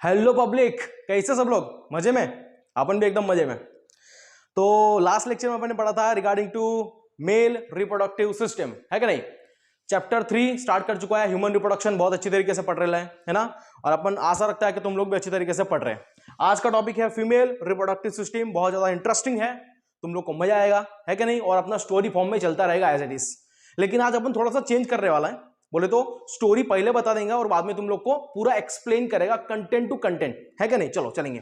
Hello public, कैसे सब लोग? मजे में? अपन भी एकदम मजे में। तो लास्ट लेक्चर में अपन ने पढ़ा था regarding to male reproductive system, है कि नहीं? चैप्टर 3 स्टार्ट कर चुका है, ह्यूमन रिप्रोडक्शन। बहुत अच्छी तरीके से पढ़ रहे हैं, है ना? और अपन आशा रखता है कि तुम लोग भी अच्छी तरीके से पढ़ रहे हैं। आज का टॉपिक है फीमेल रिप्रोडक्टिव सिस्टम। बहुत ज्यादा इंटरेस्टिंग है, तुम लोग को मजा आएगा, है कि नहीं? और अपना स्टोरी फॉर्म में चलता रहेगा एज इट इज। लेकिन आज अपन थोड़ा सा चेंज करने वाला है। बोले तो स्टोरी पहले बता देंगे और बाद में तुम लोग को पूरा एक्सप्लेन करेगा कंटेंट टू कंटेंट, है कि नहीं? चलो चलेंगे।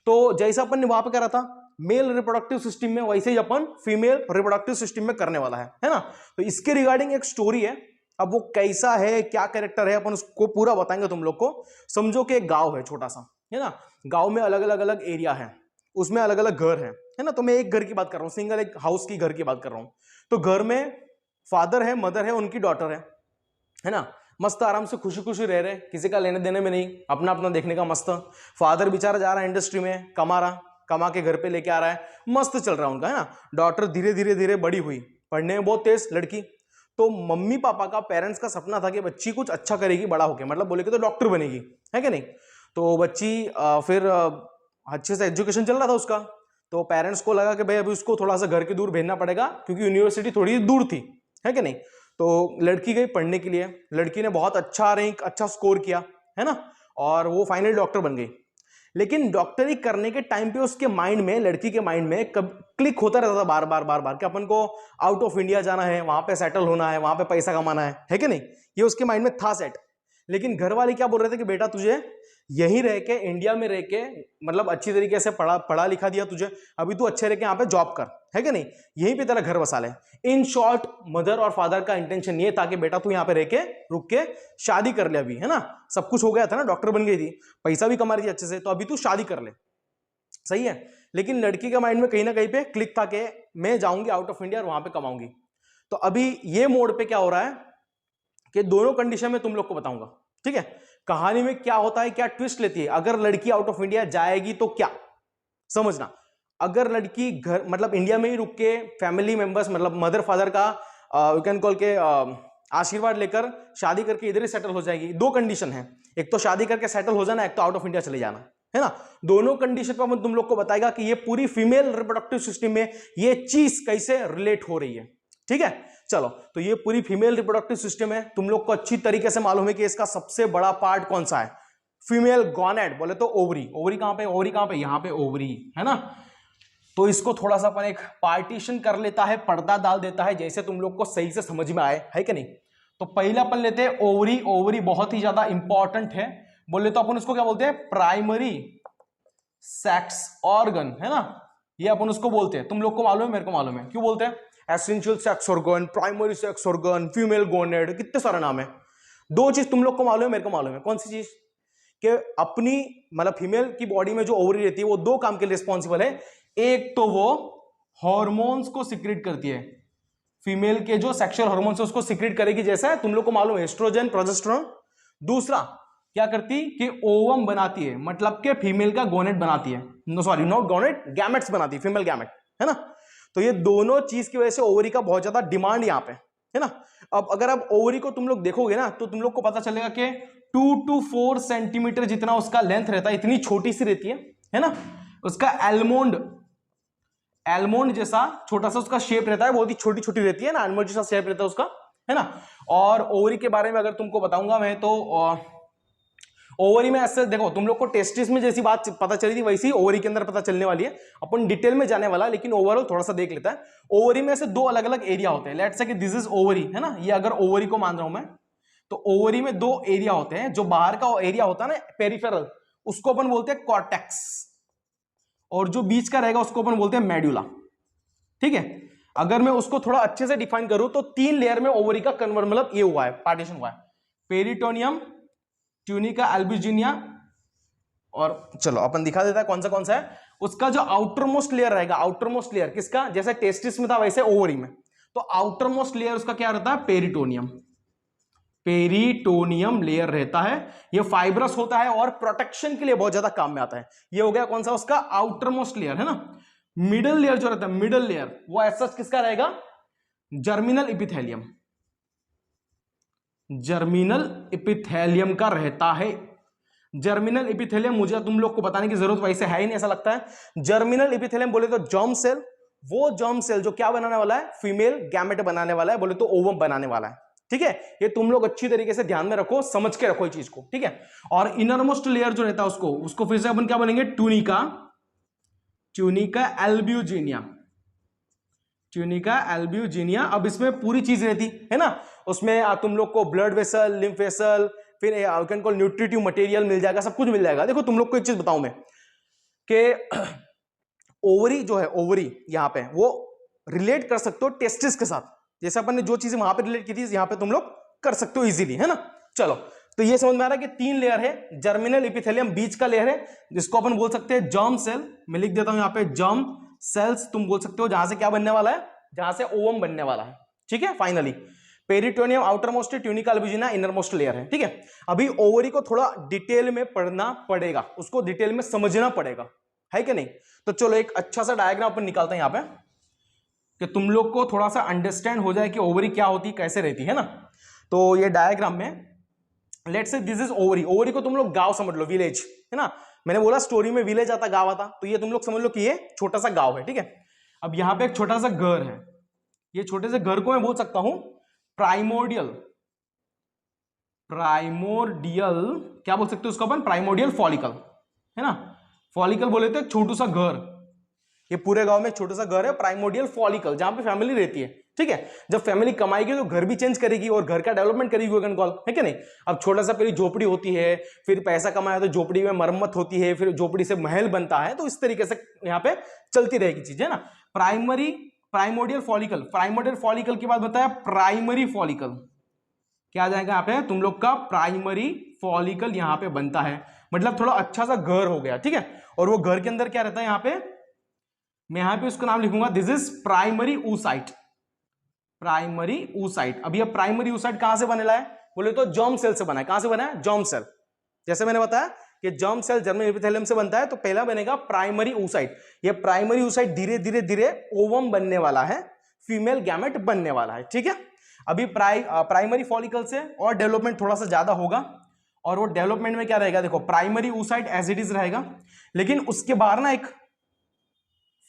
तो जैसा अपन ने वहां पे करा था मेल रिप्रोडक्टिव सिस्टम में, वैसे ही अपन फीमेल रिप्रोडक्टिव सिस्टम में करने वाला है ना? तो इसके रिगार्डिंग एक स्टोरी है। अब वो कैसा है, क्या कैरेक्टर है, अपन उसको पूरा बताएंगे तुम लोग को। समझो कि एक गांव है छोटा सा, है ना? गांव में अलग अलग अलग एरिया है, उसमें अलग अलग घर है ना? तो मैं एक घर की बात कर रहा हूँ, सिंगल एक हाउस की घर की बात कर रहा हूँ। तो घर में फादर है, मदर है, उनकी डॉटर है ना? मस्त आराम से खुशी खुशी रह रहे, किसी का लेने देने में नहीं, अपना अपना देखने का मस्त। फादर बेचारा जा रहा है इंडस्ट्री में, कमा के घर पे लेके आ रहा है, मस्त चल रहा है उनका, है ना? डॉटर धीरे धीरे धीरे बड़ी हुई, पढ़ने में बहुत तेज लड़की। तो मम्मी पापा का, पेरेंट्स का सपना था कि बच्ची कुछ अच्छा करेगी बड़ा होके, मतलब बोले कि तो डॉक्टर बनेगी, है कि नहीं? तो बच्ची फिर अच्छे से एजुकेशन चल रहा था उसका। तो पेरेंट्स को लगा कि भाई अभी उसको थोड़ा सा घर के दूर भेजना पड़ेगा, क्योंकि यूनिवर्सिटी थोड़ी दूर थी, है कि नहीं? तो लड़की गई पढ़ने के लिए, लड़की ने बहुत अच्छा रैंक, अच्छा स्कोर किया, है ना? और वो फाइनल डॉक्टर बन गई। लेकिन डॉक्टरी करने के टाइम पे उसके माइंड में, लड़की के माइंड में कब क्लिक होता रहता था बार बार बार बार कि अपन को आउट ऑफ इंडिया जाना है, वहां पे सेटल होना है, वहां पे पैसा कमाना है कि नहीं? ये उसके माइंड में था सेट। लेकिन घर वाले क्या बोल रहे थे कि बेटा तुझे यहीं रह के, इंडिया में रह के, मतलब अच्छी तरीके से पढ़ा लिखा दिया तुझे, अभी तू अच्छे रह के यहाँ पे जॉब कर, है कि नहीं? यहीं पे तेरा घर बसा ले। इन शॉर्ट मदर और फादर का इंटेंशन ये था कि बेटा तू यहाँ पे रह के, रुक के शादी कर ले अभी, है ना? सब कुछ हो गया था ना, डॉक्टर बन गई थी, पैसा भी कमा रही थी अच्छे से, तो अभी तू शादी कर ले, सही है? लेकिन लड़की के माइंड में कहीं ना कहीं पे क्लिक था कि मैं जाऊंगी आउट ऑफ इंडिया और वहां पे कमाऊंगी। तो अभी ये मोड पे क्या हो रहा है कि दोनों कंडीशन में तुम लोग को बताऊंगा, ठीक है? कहानी में क्या होता है, क्या ट्विस्ट लेती है, अगर लड़की आउट ऑफ इंडिया जाएगी तो क्या, समझना। अगर लड़की घर, मतलब इंडिया में ही रुक के, फैमिली मेंबर्स, मतलब मदर फादर का यू कैन कॉल के आशीर्वाद लेकर शादी करके इधर ही सेटल हो जाएगी, दो कंडीशन है। एक तो शादी करके सेटल हो जाना, एक तो आउट ऑफ इंडिया चले जाना, है ना? दोनों कंडीशन पर मैं तुम लोग को बताएगा कि ये पूरी फीमेल रिप्रोडक्टिव सिस्टम में ये चीज कैसे रिलेट हो रही है, ठीक है? चलो, तो ये पूरी फीमेल रिप्रोडक्टिव सिस्टम है। तुम लोग को अच्छी तरीके से मालूम है कि इसका सबसे बड़ा पार्ट कौन सा है? फीमेल गॉनेड, बोले तो ओवरी। ओवरी कहां पे? ओवरी कहां पे? यहां पे ओवरी, है ना? तो इसको थोड़ा सा अपन एक पार्टीशन कर लेता है, पर्दा डाल देता है, जैसे तुम लोग को सही से समझ में आए, है कि नहीं? तो पहले अपन लेते हैं ओवरी। ओवरी बहुत ही ज्यादा इंपॉर्टेंट है। बोले तो अपन उसको क्या बोलते हैं? प्राइमरी सेक्स ऑर्गन, है ना? ये अपन उसको बोलते हैं। तुम लोग को मालूम है, मेरे को मालूम है क्यों बोलते हैं। Essential sex organ, primary sex organ, female gonad, कितने सारे नाम है। दो चीज तुम लोग को मालूम है, मेरे को मालूम है। कौन सी चीज? कि अपनी, मतलब फीमेल की बॉडी में जो ओवरी रहती है वो दो काम के लिए रिस्पॉन्सिबल है। एक तो वो हॉर्मोन्स को सिक्रेट करती है, फीमेल के जो सेक्सुअल हॉर्मोन्स है उसको सिक्रेट करेगी, जैसा तुम लोग को मालूम है एस्ट्रोजन, प्रोजेस्टेरोन। दूसरा क्या करती कि ओवम बनाती है, मतलब के फीमेल का गोनेट बनाती है। नो सॉरी, नॉट गोनेट, गैमेट्स बनाती है, फीमेल गैमेट, है ना? तो ये दोनों चीज की वजह से ओवरी का बहुत ज्यादा डिमांड यहां पे, है ना? अब अगर आप ओवरी को तुम लोग देखोगे ना, तो तुम लोग को पता चलेगा कि 2 to 4 सेंटीमीटर जितना उसका लेंथ रहता है, इतनी छोटी सी रहती है ना? उसका एलमोंड जैसा छोटा सा उसका शेप रहता है, बहुत ही छोटी छोटी रहती है ना, एलमोंड जैसा शेप रहता है उसका, है ना? और ओवरी के बारे में अगर तुमको बताऊंगा मैं, तो ओवरी में ऐसे देखो, तुम लोग को टेस्टिस में जैसी बात पता चली थी, वैसी ओवरी के अंदर पता चलने वाली है। अपन डिटेल में जाने वाला, लेकिन ओवरऑल थोड़ा सा देख लेता है। ओवरी में से दो अलग अलग एरिया होते हैं। लेट्स से कि दिस इज ओवरी, है ना? ये अगर ओवरी को मान रहा हूं मैं, तो ओवरी में दो एरिया होते हैं। जो बाहर का एरिया होता है ना, पेरिफेरल, उसको अपन बोलते हैं कॉर्टेक्स, और जो बीच का रहेगा उसको अपन बोलते हैं मेडुला, ठीक है? अगर मैं उसको थोड़ा अच्छे से डिफाइन करूं तो 3 लेयर में ओवरी का कन्वर्ट, मतलब ये हुआ है, पार्टीशन हुआ है। पेरिटोनियम, ट्यूनिका एल्बुजिनिया, और चलो अपन दिखा देता है कौन सा है। उसका जो आउटर मोस्ट लेयर रहेगा, आउटर मोस्ट लेयर किसका? जैसे टेस्टिस में था वैसे ओवरी में, तो आउटर मोस्ट लेयर उसका क्या रहता है? पेरिटोनियम। पेरिटोनियम लेयर रहता है, ये फाइब्रस होता है और प्रोटेक्शन के लिए बहुत ज्यादा काम में आता है। ये हो गया कौन सा? उसका आउटर मोस्ट लेयर, है ना? मिडल लेयर जो रहता है, मिडल लेयर, वो ऐसा किसका रहेगा? Germinal epithelium. जर्मिनल इपिथेलियम का रहता है। जर्मिनल एपिथेलियम मुझे तुम लोग को बताने की जरूरत वैसे है ही नहीं, ऐसा लगता है। जर्मिनल एपिथेलियम बोले तो जर्म सेल, वो जर्म सेल जो क्या बनाने वाला है, फीमेल गैमेट बनाने वाला है, बोले तो ओवम बनाने वाला है। ठीक है, ये तुम लोग अच्छी तरीके से ध्यान में रखो, समझ के रखो इस चीज को। ठीक है, और इनरमोस्ट लेयर जो रहता है उसको फिर से अपन क्या बनेंगे, tunica, tunica albuginea, tunica albuginea. अब इसमें पूरी चीज रहती है ना, उसमें तुम लोग को ब्लड वेसल, लिम्फ वेसल, फिर you can call nutritive material मिल जाएगा, सब कुछ मिल जाएगा। देखो तुम लोग को एक चीज बताऊं मैं कि ओवरी जो है, ओवरी यहां पे वो रिलेट कर सकते हो टेस्टिस के साथ, जैसे अपन ने जो चीजें वहां पे रिलेट की थी यहां पे तुम लोग कर सकते हो इजीली, है ना। चलो, तो ये समझ में आ रहा है कि 3 लेयर है, जर्मिनल एपिथेलियम बीच का लेयर है, जिसको अपन बोल सकते हैं जर्म सेल। मैं लिख देता हूं यहां पे जर्म सेल्स तुम बोल सकते हो, जहां से क्या बनने वाला है, जहां से ओवम बनने वाला है। ठीक है, finally peritoneum outermost, tunica albuginea innermost layer है। ठीक है, अभी ओवरी को थोड़ा डिटेल में पढ़ना पड़ेगा, उसको डिटेल में समझना पड़ेगा, है कि नहीं। तो चलो एक अच्छा सा डायग्राम अपन निकालते हैं यहां पे, कि तुम लोग को थोड़ा सा अंडरस्टैंड हो जाए कि ओवरी क्या होती, कैसे रहती है ना। तो ये डायग्राम में let's say this is ovary, ovary को तुम लोग गांव समझ लो, विलेज, है ना। मैंने बोला स्टोरी में विलेज आता, गांव आता, तो ये तुम लोग समझ लो कि ये छोटा सा गांव है। ठीक है, अब यहां पे एक छोटा सा घर है, ये छोटे से घर को मैं बोल सकता हूं प्राइमोर्डियल, प्राइमोर्डियल क्या बोल सकते हो उसको अपन, प्राइमोर्डियल फॉलिकल, है ना। फॉलिकल बोले तो एक छोटू सा घर, ये पूरे गांव में एक छोटा सा घर है, प्राइमोर्डियल फॉलिकल, जहां पे फैमिली रहती है। ठीक है, जब फैमिली कमाएगी तो घर भी चेंज करेगी और घर का डेवलपमेंट करेगी, है कि नहीं। अब छोटा सा पहले झोपड़ी होती है, फिर पैसा कमाया तो झोपड़ी में मरम्मत होती है, फिर झोपड़ी से महल बनता है, तो इस तरीके से यहाँ पे चलती रहेगी चीज, है ना। प्राइमोर्डियल फॉलिकल, प्राइमोर्डियल फॉलिकल के बाद बताया प्राइमरी फॉलिकल, क्या आ जाएगा यहाँ पे तुम लोग का, प्राइमरी फॉलिकल यहाँ पे बनता है, मतलब थोड़ा अच्छा सा घर हो गया। ठीक है, और वो घर के अंदर क्या रहता है, यहाँ पे मैं यहां पे उसका नाम लिखूंगा, this is primary oocyte, primary oocyte। अब ये प्राइमरी oocyte कहां से बनेला है, बोले तो जर्म सेल से बना है। कहां से बना है, जर्म सेल। जैसे मैंने बताया कि जर्म सेल जर्मिनल एपिथेलियम से बनता है, तो पहला बनेगा प्राइमरी oocyte। ये प्राइमरी oocyte धीरे धीरे धीरे ओवम बनने वाला है, फीमेल गैमेट बनने वाला है। ठीक है, अभी प्राइमरी फॉलिकल से और डेवलपमेंट थोड़ा सा ज्यादा होगा, और वो डेवलपमेंट में क्या रहेगा, देखो primary oocyte as it is रहेगा, लेकिन उसके बाहर ना एक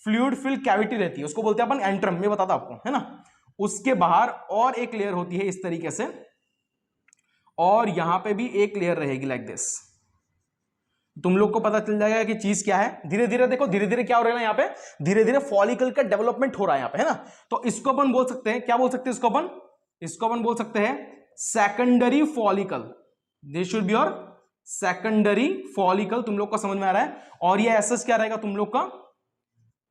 फ्लूइड फिल कैविटी रहती है, उसको बोलते हैं अपन एंट्रम, मैं बताता आपको, है ना। उसके बाहर और एक लेयर होती है इस तरीके से, और यहां पे भी एक लेयर रहेगी लाइक दिस। तुम लोग को पता चल जाएगा कि चीज क्या है। धीरे धीरे देखो, धीरे धीरे क्या हो रहा है ना, यहाँ पे धीरे धीरे फॉलिकल का डेवलपमेंट हो रहा है यहाँ पे, है ना। तो इसको अपन बोल सकते हैं, क्या बोल सकते हैं इसको अपन बोल सकते हैं secondary follicle. This should be your secondary follicle, तुम लोग को समझ में आ रहा है। और ये एसएस क्या रहेगा तुम लोग का,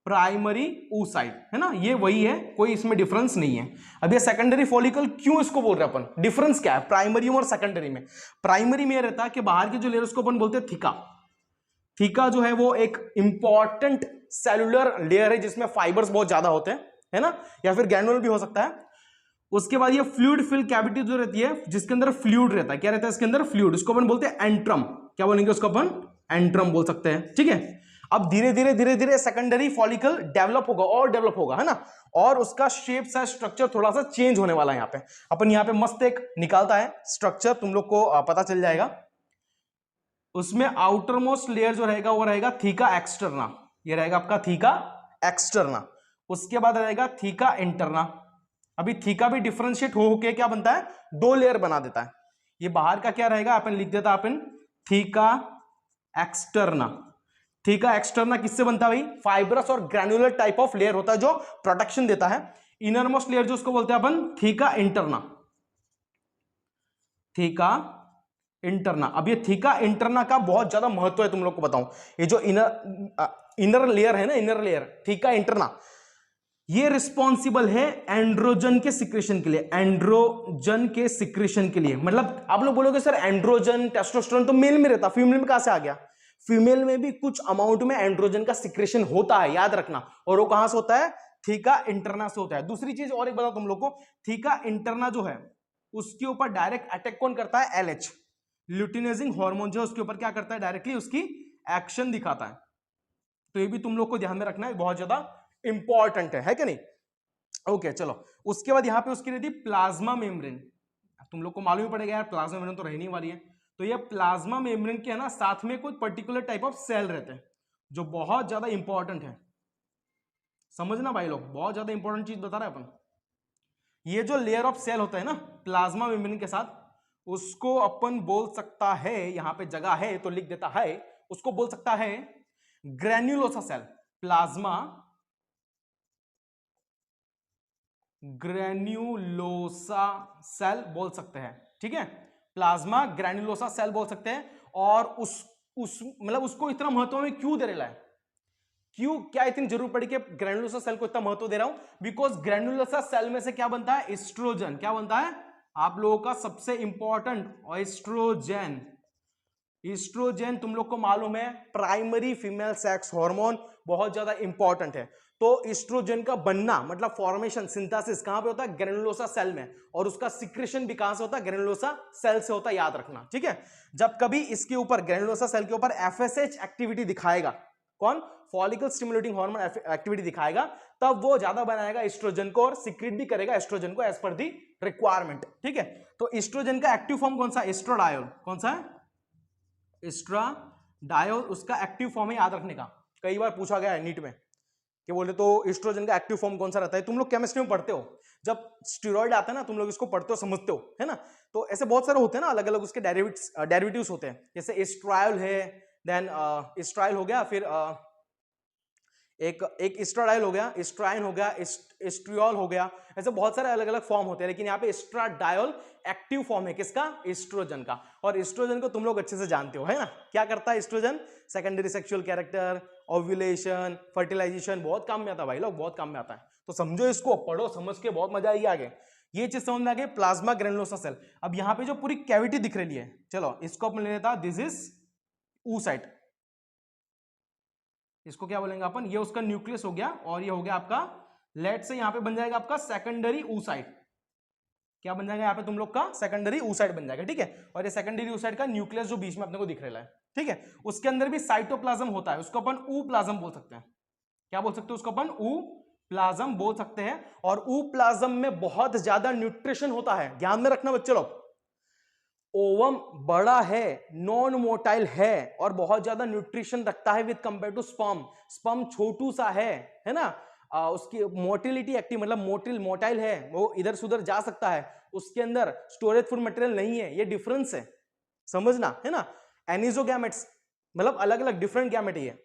प्राइमरी oocyte, है ना। ये वही है, कोई इसमें डिफरेंस नहीं है। अब ये सेकेंडरी फॉलिकल क्यों इसको बोल रहे हैं अपन, डिफरेंस क्या है प्राइमरी में और सेकेंडरी में। प्राइमरी में रहता है कि बाहर की जो लेयर उसको अपन बोलते हैं थीका। थीका जो है वो एक इंपॉर्टेंट सेलुलर लेयर है, जिसमें फाइबर्स बहुत ज्यादा होते हैं, है ना, या फिर ग्रैनुलर भी हो सकता है। उसके बाद ये फ्लूइड फिल कैविटी जो रहती है, जिसके अंदर फ्लूइड रहता है, क्या रहता है इसके अंदर, फ्लूइड, उसको अपन बोलते हैं एंट्रम। क्या बोलेंगे उसको अपन, एंट्रम बोल सकते हैं। ठीक है, अब धीरे धीरे सेकेंडरी फॉलिकल डेवलप होगा और डेवलप होगा, है ना, और उसका शेप सा स्ट्रक्चर थोड़ा सा चेंज होने वाला है। यहाँ पे अपन यहाँ पे मस्त एक निकालता है स्ट्रक्चर, तुम लोग को पता चल जाएगा। उसमें आउटर मोस्ट लेयर जो रहेगा वो रहेगा थीका एक्सटर्ना, ये रहेगा आपका थीका एक्सटर्ना। उसके बाद रहेगा थीका इंटरना। अभी थीका भी डिफरेंशिएट हो के क्या बनता है, 2 लेयर बना देता है। ये बाहर का क्या रहेगा, अपन लिख देता अपन थीका एक्सटर्ना। थीका एक्सटर्ना किससे बनता है भाई, फाइब्रस और ग्रैनुलर टाइप ऑफ लेयर होता है जो प्रोटेक्शन देता है। इनरमोस्ट लेयर जो उसको बोलते हैं अपन थीका इंटरना, थीका इंटरना। अब ये थीका इंटरना का बहुत ज्यादा महत्व है, तुम लोग को बताऊं। ये जो इनर लेयर है ना, इनर लेयर थीका इंटरना, ये रिस्पॉन्सिबल है एंड्रोजन के सिक्रेशन के लिए, एंड्रोजन के सिक्रेशन के लिए। मतलब आप लोग बोलोगे सर एंड्रोजन टेस्टोस्टेरोन तो मेल में रहता, फीमेल में कहां से आ गया। फीमेल में भी कुछ अमाउंट में एंड्रोजन का सिक्रेशन होता है, याद रखना। और वो कहां से होता है, थीका इंटरना से होता है। दूसरी चीज और एक बताओ तुम लोग को, थीका इंटरना जो है उसके ऊपर डायरेक्ट अटैक कौन करता है, एलएच, ल्यूटिनाइजिंग हार्मोन जो है उसके ऊपर क्या करता है, डायरेक्टली उसकी एक्शन दिखाता है। तो ये भी तुम लोग को ध्यान में रखना है, बहुत ज्यादा इंपॉर्टेंट है कि नहीं। ओके चलो, उसके बाद यहां पे उसकी रहती है प्लाज्मा मेम्ब्रेन। तुम लोग को मालूम ही पड़ेगा यार, प्लाज्मा मेम्ब्रेन तो रहने वाली है। तो ये प्लाज्मा मेम्ब्रेन के है ना साथ में कोई पर्टिकुलर टाइप ऑफ सेल रहते हैं जो बहुत ज्यादा इंपॉर्टेंट है। समझना भाई लोग, बहुत ज्यादा इंपॉर्टेंट चीज बता रहे हैं अपन। ये जो लेयर ऑफ सेल होता है ना प्लाज्मा मेम्ब्रेन के साथ, उसको अपन बोल सकता है, यहां पे जगह है तो लिख देता है, उसको बोल सकता है granulosa cell. Plasma granulosa cell बोल सकते हैं, ठीक है, प्लाज्मा ग्रेन्युलोसा सेल बोल सकते हैं। और उस मतलब उसको इतना महत्व में क्यों दे रहा है, क्यों, क्या इतनी जरूरत पड़ी कि ग्रेन्युलोसा सेल को इतना महत्व दे रहा हूं? बिकॉज ग्रेन्युलोसा सेल में से क्या बनता है, एस्ट्रोजन। क्या बनता है आप लोगों का सबसे इंपॉर्टेंट, एस्ट्रोजन। ईस्ट्रोजन तुम लोग को मालूम है प्राइमरी फीमेल सेक्स हार्मोन, बहुत ज्यादा इंपॉर्टेंट है। तो ईस्ट्रोजन का बनना मतलब फॉर्मेशन, सिंथेसिस कहां पे होता है, ग्रेनुलोसा सेल में, और उसका सिक्रेशन भी कहां से होता है, ग्रेनुलोसा सेल से होता है, याद रखना, ठीक है। जब कभी इसके ऊपर ग्रेनुलोसा सेल के ऊपर एफएसएच एक्टिविटी दिखाएगा, कौन, फॉलिकल स्टिमुलेटिंग हार्मोन एक्टिविटी दिखाएगा, तब वो ज्यादा बनाएगा एस्ट्रोजन को और सिक्रेट भी करेगा एस्ट्रोजन को एज पर दी रिक्वायरमेंट, ठीक है। तो एस्ट्रोजन का एक्टिव फॉर्म कौन सा, एस्ट्रोडायोल, कौन सा है, एस्ट्राडायोल, उसका एक्टिव फॉर्म है, याद रखने का, कई बार पूछा गया है नीट में कि बोले तो एस्ट्रोजन का एक्टिव फॉर्म कौन सा रहता है। तुम लोग केमिस्ट्री में पढ़ते हो, जब स्टेरॉइड आता है ना तुम लोग इसको पढ़ते हो, समझते हो, है ना। तो ऐसे बहुत सारे होते हैं ना, अलग अलग उसके डेरिवेटिव्स होते हैं, जैसे एस्ट्रायल है, देन एस्ट्रायल हो गया, फिर एक एस्ट्राडायल हो गया, एस्ट्राइन हो गया, एस्ट्रियोल हो गया, ऐसे बहुत सारे अलग अलग फॉर्म होते हैं। लेकिन यहाँ पे एस्ट्राडायोल एक्टिव फॉर्म है किसका, एस्ट्रोजन का। और एस्ट्रोजन को तुम लोग अच्छे से जानते हो, है ना, क्या करता है oestrogen, secondary sexual character, ovulation, fertilisation, बहुत काम में आता है भाई लोग, बहुत काम में आता है। तो समझो इसको, पढ़ो, समझ के बहुत मजा आएगी आगे। ये चीज समझ में आ गई, प्लाज्मा ग्रेनुलोसा सेल। अब यहाँ पे जो पूरी कैविटी दिख रही है, चलो इसको अपन ले लेता, दिस इज oocyte, इसको क्या बोलेंगे अपन, ये उसका न्यूक्लियस हो गया, और ये हो गया आपका, लेट से यहां पे बन जाएगा आपका सेकेंडरी oocyte। क्या बन जाएगा यहाँ पे तुम लोग का, सेकेंडरी oocyte बन जाएगा, ठीक है। और ये सेकेंडरी oocyte का न्यूक्लियस जो बीच में अपने को दिख रहा है, ठीक है, उसके अंदर भी साइटोप्लाज्म होता है, उसको अपन ऊप्लाज्म बोल सकते हैं। क्या बोल सकते हैं उसको अपन, ऊप्लाज्म बोल सकते हैं। और ऊप्लाज्म में बहुत ज्यादा न्यूट्रिशन होता है, ध्यान में रखना बच्चे लोग। ओवम बड़ा है, नॉन मोटाइल है, और बहुत ज्यादा न्यूट्रिशन रखता है with compare to sperm. Sperm छोटू सा है ना, उसकी मोटिलिटी एक्टिव मतलब मोटाइल है, वो इधर से उधर जा सकता है, उसके अंदर स्टोरेज फूड मटेरियल नहीं है, ये डिफरेंस है, समझना, है ना। एनिजोगैमेट्स मतलब अलग अलग डिफरेंट गैमेट है।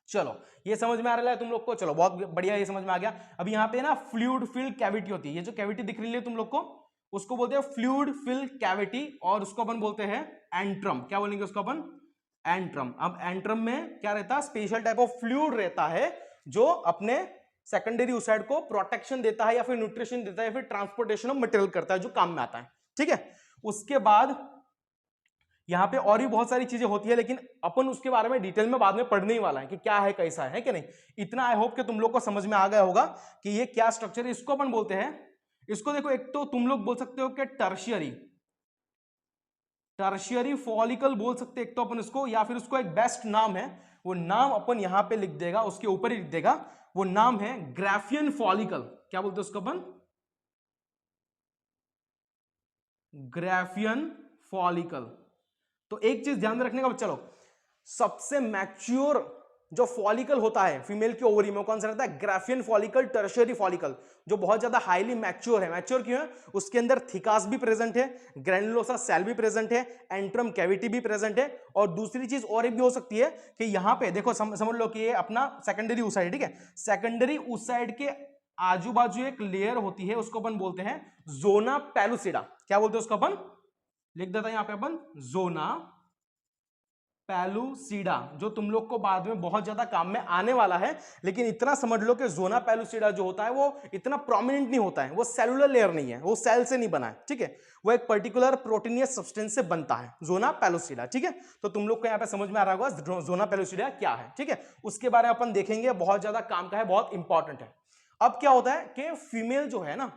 चलो ये समझ में आ रहा है तुम लोग को, चलो बहुत बढ़िया, ये समझ में आ गया। अब यहाँ पे ना फ्लूइड फिल्ड कैविटी होती है, ये जो कैविटी दिख रही है तुम लोग को, उसको बोलते हैं फ्लूइड फिल्ड कैविटी, और उसको अपन बोलते हैं एंट्रम। क्या बोलेंगे उसको अपन, एंट्रम। अब एंट्रम में क्या रहता है, स्पेशल टाइप ऑफ फ्लूइड रहता है जो अपने सेकेंडरी oocyte को प्रोटेक्शन देता है, या फिर न्यूट्रिशन देता है, या फिर ट्रांसपोर्टेशन ऑफ मटेरियल करता है, जो काम में आता है, ठीक है। उसके बाद यहां पे और भी बहुत सारी चीजें होती है, लेकिन अपन उसके बारे में डिटेल में बाद में पढ़ने ही वाला है कि क्या है, कैसा है कि नहीं। इतना आई होप कि तुम लोग को समझ में आ गया होगा कि ये क्या स्ट्रक्चर है। इसको अपन बोलते हैं, इसको देखो, एक तो तुम लोग बोल सकते हो कि टर्शियरी फॉलिकल बोल सकते हैं एक तो अपन इसको, या फिर उसको एक बेस्ट नाम है, वो नाम अपन यहां पे लिख देगा, उसके ऊपर ही लिख देगा, वो नाम है ग्राफियन फॉलिकल। क्या बोलते हैं उसको अपन, ग्राफियन फॉलिकल। तो एक चीज ध्यान में रखने का बच्चा लोग, सबसे मैच्योर जो फॉलिकल होता है फीमेल की ओवरी में, कौन सा रहता है, ग्राफियन फॉलिकल, टर्शियरी फॉलिकल, जो बहुत ज्यादा हाईली मैच्योर है। मैच्योर क्यों है, उसके अंदर थिकास भी प्रेजेंट है, ग्रेनुलोसा सेल भी प्रेजेंट है, एंट्रम कैविटी भी प्रेजेंट है। और दूसरी चीज और एक भी हो सकती है कि यहां पे देखो, समझ लो कि ये अपना सेकेंडरी oocyte, ठीक है, सेकेंडरी oocyte के आजू बाजू एक लेयर होती है, उसको अपन बोलते हैं जोना पेलुसिडा। क्या बोलते हैं उसको अपन, लिख देता है यहां पे अपन, जोना पेलुसिडा, जो तुम लोग को बाद में बहुत ज्यादा काम में आने वाला है। लेकिन इतना समझ लो कि जोना पेलुसिडा जो होता है वो इतना प्रोमिनेंट नहीं होता है, वो सेलुलर लेयर नहीं है, वो सेल से नहीं बना है, ठीक है, वो एक पर्टिकुलर प्रोटीनियस सब्सटेंस से बनता है, जोना पेलुसिडा, ठीक है। तो तुम लोग को यहाँ पे समझ में आ रहा होगा जोना पेलुसिडा क्या है, ठीक है, उसके बारे में अपन देखेंगे, बहुत ज्यादा काम का है, बहुत इंपॉर्टेंट है। अब क्या होता है कि फीमेल जो है ना,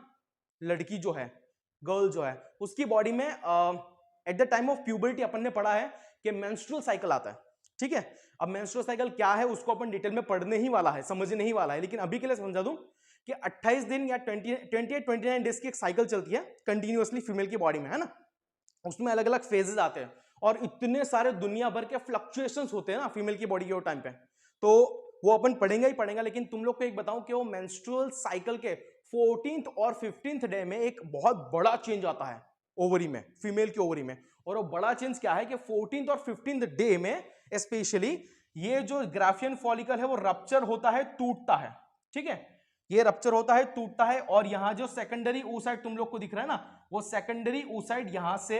लड़की जो है, गर्ल जो है, उसकी बॉडी में at the time of puberty अपन ने पढ़ा है कि मेंस्ट्रुअल साइकिल आता है, ठीक है। अब मेंस्ट्रुअल साइकिल क्या है उसको अपन डिटेल में पढ़ने ही वाला है, समझने ही वाला है, लेकिन अभी के लिए समझा दूं कि 28 दिन या 28-29 डेज की एक साइकिल चलती है कंटिन्यूअसली फीमेल की बॉडी में, है ना। उसमें अलग अलग फेजेस आते हैं और इतने सारे दुनिया भर के फ्लक्चुएशंस होते हैं ना फीमेल की बॉडी के टाइम पे, तो वो अपन पढ़ेंगे ही पढ़ेंगे। लेकिन तुम लोग को एक बताऊं कि वो मेंस्ट्रुअल साइकिल के 14th और 15th डे में एक बहुत बड़ा चेंज आता है ओवरी में, फीमेल की ओवरी में। और वो बड़ा चेंज क्या है कि 14th और 15th डे में स्पेशली ये जो ग्राफियन फॉलिकल है वो रप्चर होता है, टूटता है, ठीक है, ये रप्चर होता है, टूटता है। और यहां जो सेकेंडरी oocyte तुम लोग को दिख रहा है ना, वो सेकेंडरी oocyte यहां से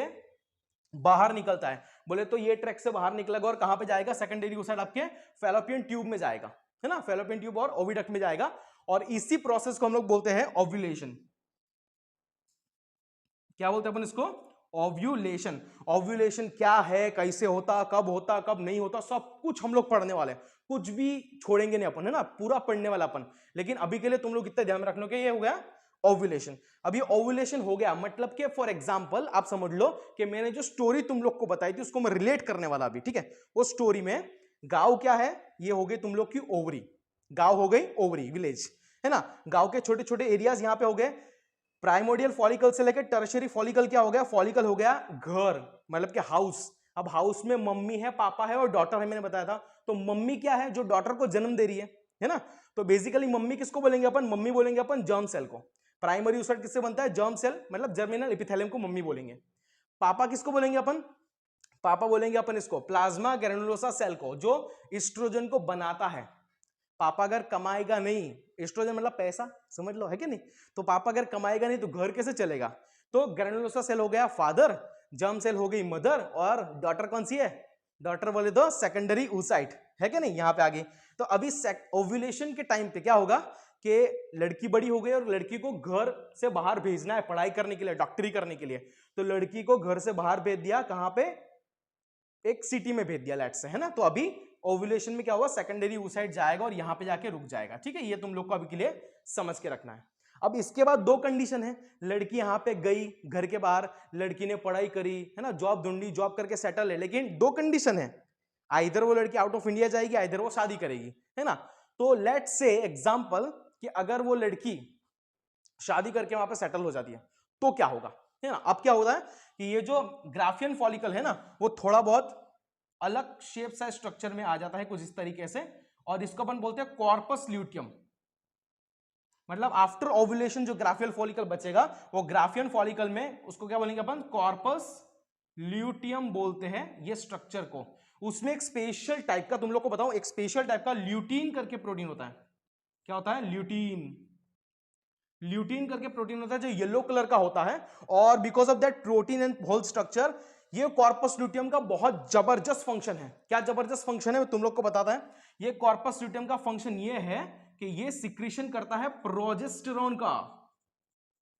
बाहर निकलता है। बोले तो ये ट्रैक से बाहर निकलेगा और कहां पे जाएगा, सेकेंडरी oocyte आपके फैलोपियन ट्यूब में जाएगा, है ना, फैलोपियन ट्यूब और ओविडक्ट में जाएगा। और इसी प्रोसेस को हम लोग बोलते हैं ओव्यूलेशन। क्या बोलते हैं अपन इसको, ओव्यूलेशन। ओव्यूलेशन क्या है, कैसे होता, कब नहीं होता, सब कुछ हम लोग पढ़ने वाले हैं, कुछ भी छोड़ेंगे नहीं अपन, है ना, पूरा पढ़ने वाला अपन। लेकिन अभी के लिए तुम लोग इतना ध्यान रखना कि ये हो गया ओव्यूलेशन। अभी ओव्यूलेशन हो गया मतलब कि फॉर एग्जांपल आप समझ लो कि मैंने जो स्टोरी तुम लोग को बताई थी उसको मैं रिलेट करने वाला अभी, ठीक है। वो स्टोरी में गांव क्या है, ये हो गई तुम लोग की ओवरी, गांव हो गई ओवरी, विलेज, है ना। गांव के छोटे छोटे एरियाज यहां पे हो गए। प्राइमोडियल फॉलिकल से लेकर टर्शियरी फॉलिकल क्या हो गया, फॉलिकल हो गया घर, मतलब कि हाउस। अब हाउस में मम्मी है, पापा है और डॉटर है, मैंने बताया था। तो मम्मी क्या है, जो डॉटर को जन्म दे रही है ना। तो बेसिकली मम्मी किसको बोलेंगे अपन, मम्मी बोलेंगे अपन जर्म सेल को। प्राइमरी oocyte किससे बनता है, जर्म सेल, मतलब जर्मिनल एपिथेलियम को मम्मी बोलेंगे। पापा किसको बोलेंगे अपन, पापा बोलेंगे अपन इसको प्लाज्मा ग्रैनुलोसा सेल को, जो एस्ट्रोजन को बनाता है। पापा अगर कमाएगा नहीं, एस्ट्रोजन मतलब पैसा, समझ लो, है कि नहीं। तो पापा अगर कमाएगा नहीं तो घर कैसे चलेगा। तो ग्रैनुलोसा सेल हो गया फादर, जर्म सेल हो गई मदर, और डॉटर कौन सी है, डॉटर बोले तो सेकेंडरी oocyte, है कि नहीं, यहां पे आ गई। तो अभी ओव्यूलेशन के टाइम पे क्या होगा कि लड़की बड़ी हो गई और लड़की को घर से बाहर भेजना है पढ़ाई करने के लिए, डॉक्टरी करने के लिए। तो लड़की को घर से बाहर भेज दिया, कहां पे, एक सिटी में भेज दिया लेट्स से, है ना। तो अभी ओव्यूलेशन में क्या हुआ, सेकेंडरी oocyte जाएगा और यहां पे जाके रुक जाएगा, ठीक है। ये तुम लोग को अभी के लिए समझ के रखना है। अब इसके बाद दो कंडीशन है, लड़की यहां पे गई घर के बाहर, लड़की ने पढ़ाई करी, है ना, जॉब ढूंढी, जॉब करके सेटल है। लेकिन दो कंडीशन है, आइदर वो लड़की आउट ऑफ इंडिया जाएगी, आइदर वो शादी करेगी, है ना। तो लेट्स से एग्जांपल कि अगर वो लड़की शादी करके वहां पे सेटल हो जाती है तो क्या होगा, है ना। अब क्या होता है कि ये जो ग्राफियन फॉलिकल है ना, वो थोड़ा बहुत अलग शेप सा स्ट्रक्चर में आ जाता है कुछ इस तरीके से, और इसको अपन बोलते हैं कॉर्पस ल्यूटियम। मतलब आफ्टर ओव्यूलेशन जो ग्राफियल फॉलिकल बचेगा, वो ग्राफियन फॉलिकल में उसको क्या बोलेंगे अपन, कॉर्पस ल्यूटियम बोलते हैं ये स्ट्रक्चर को। उसमें एक स्पेशल टाइप का, तुम लोग को बताऊं, एक स्पेशल टाइप का ल्यूटीन करके प्रोटीन होता है। क्या होता है, ल्यूटीन, ल्यूटीन करके प्रोटीन होता है जो येलो कलर का होता है। और because of that protein and whole structure, ये कॉर्पस ल्यूटियम का बहुत जबरदस्त फंक्शन है। क्या जबरदस्त फंक्शन है, मैं तुम लोग को बताता है। ये कॉर्पस ल्यूटियम का फंक्शन ये है कि ये सिक्रीशन करता है प्रोजेस्टेरोन का।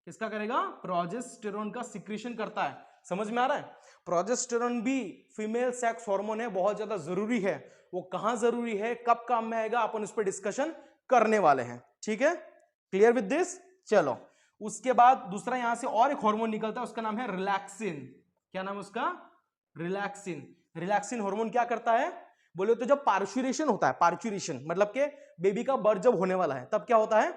किसका करेगा, प्रोजेस्टेरोन का सिक्रीशन करता है। समझ में आ रहा है। प्रोजेस्टेरोन भी फीमेल सेक्स हार्मोन है, बहुत ज्यादा जरूरी है। वो कहां जरूरी है, कब काम में आएगा, अपन उस पर डिस्कशन करने वाले हैं, ठीक है। क्लियर विद दिस, चलो। उसके बाद दूसरा यहां से और एक हार्मोन निकलता है, उसका नाम है रिलैक्सिन। क्या नाम है उसका, रिलैक्सिन। रिलैक्सिन हार्मोन क्या करता है, बोले तो जब पार्चुरेशन होता है, पार्चुरेशन मतलब के बेबी का बर्थ जब होने वाला है, तब क्या होता है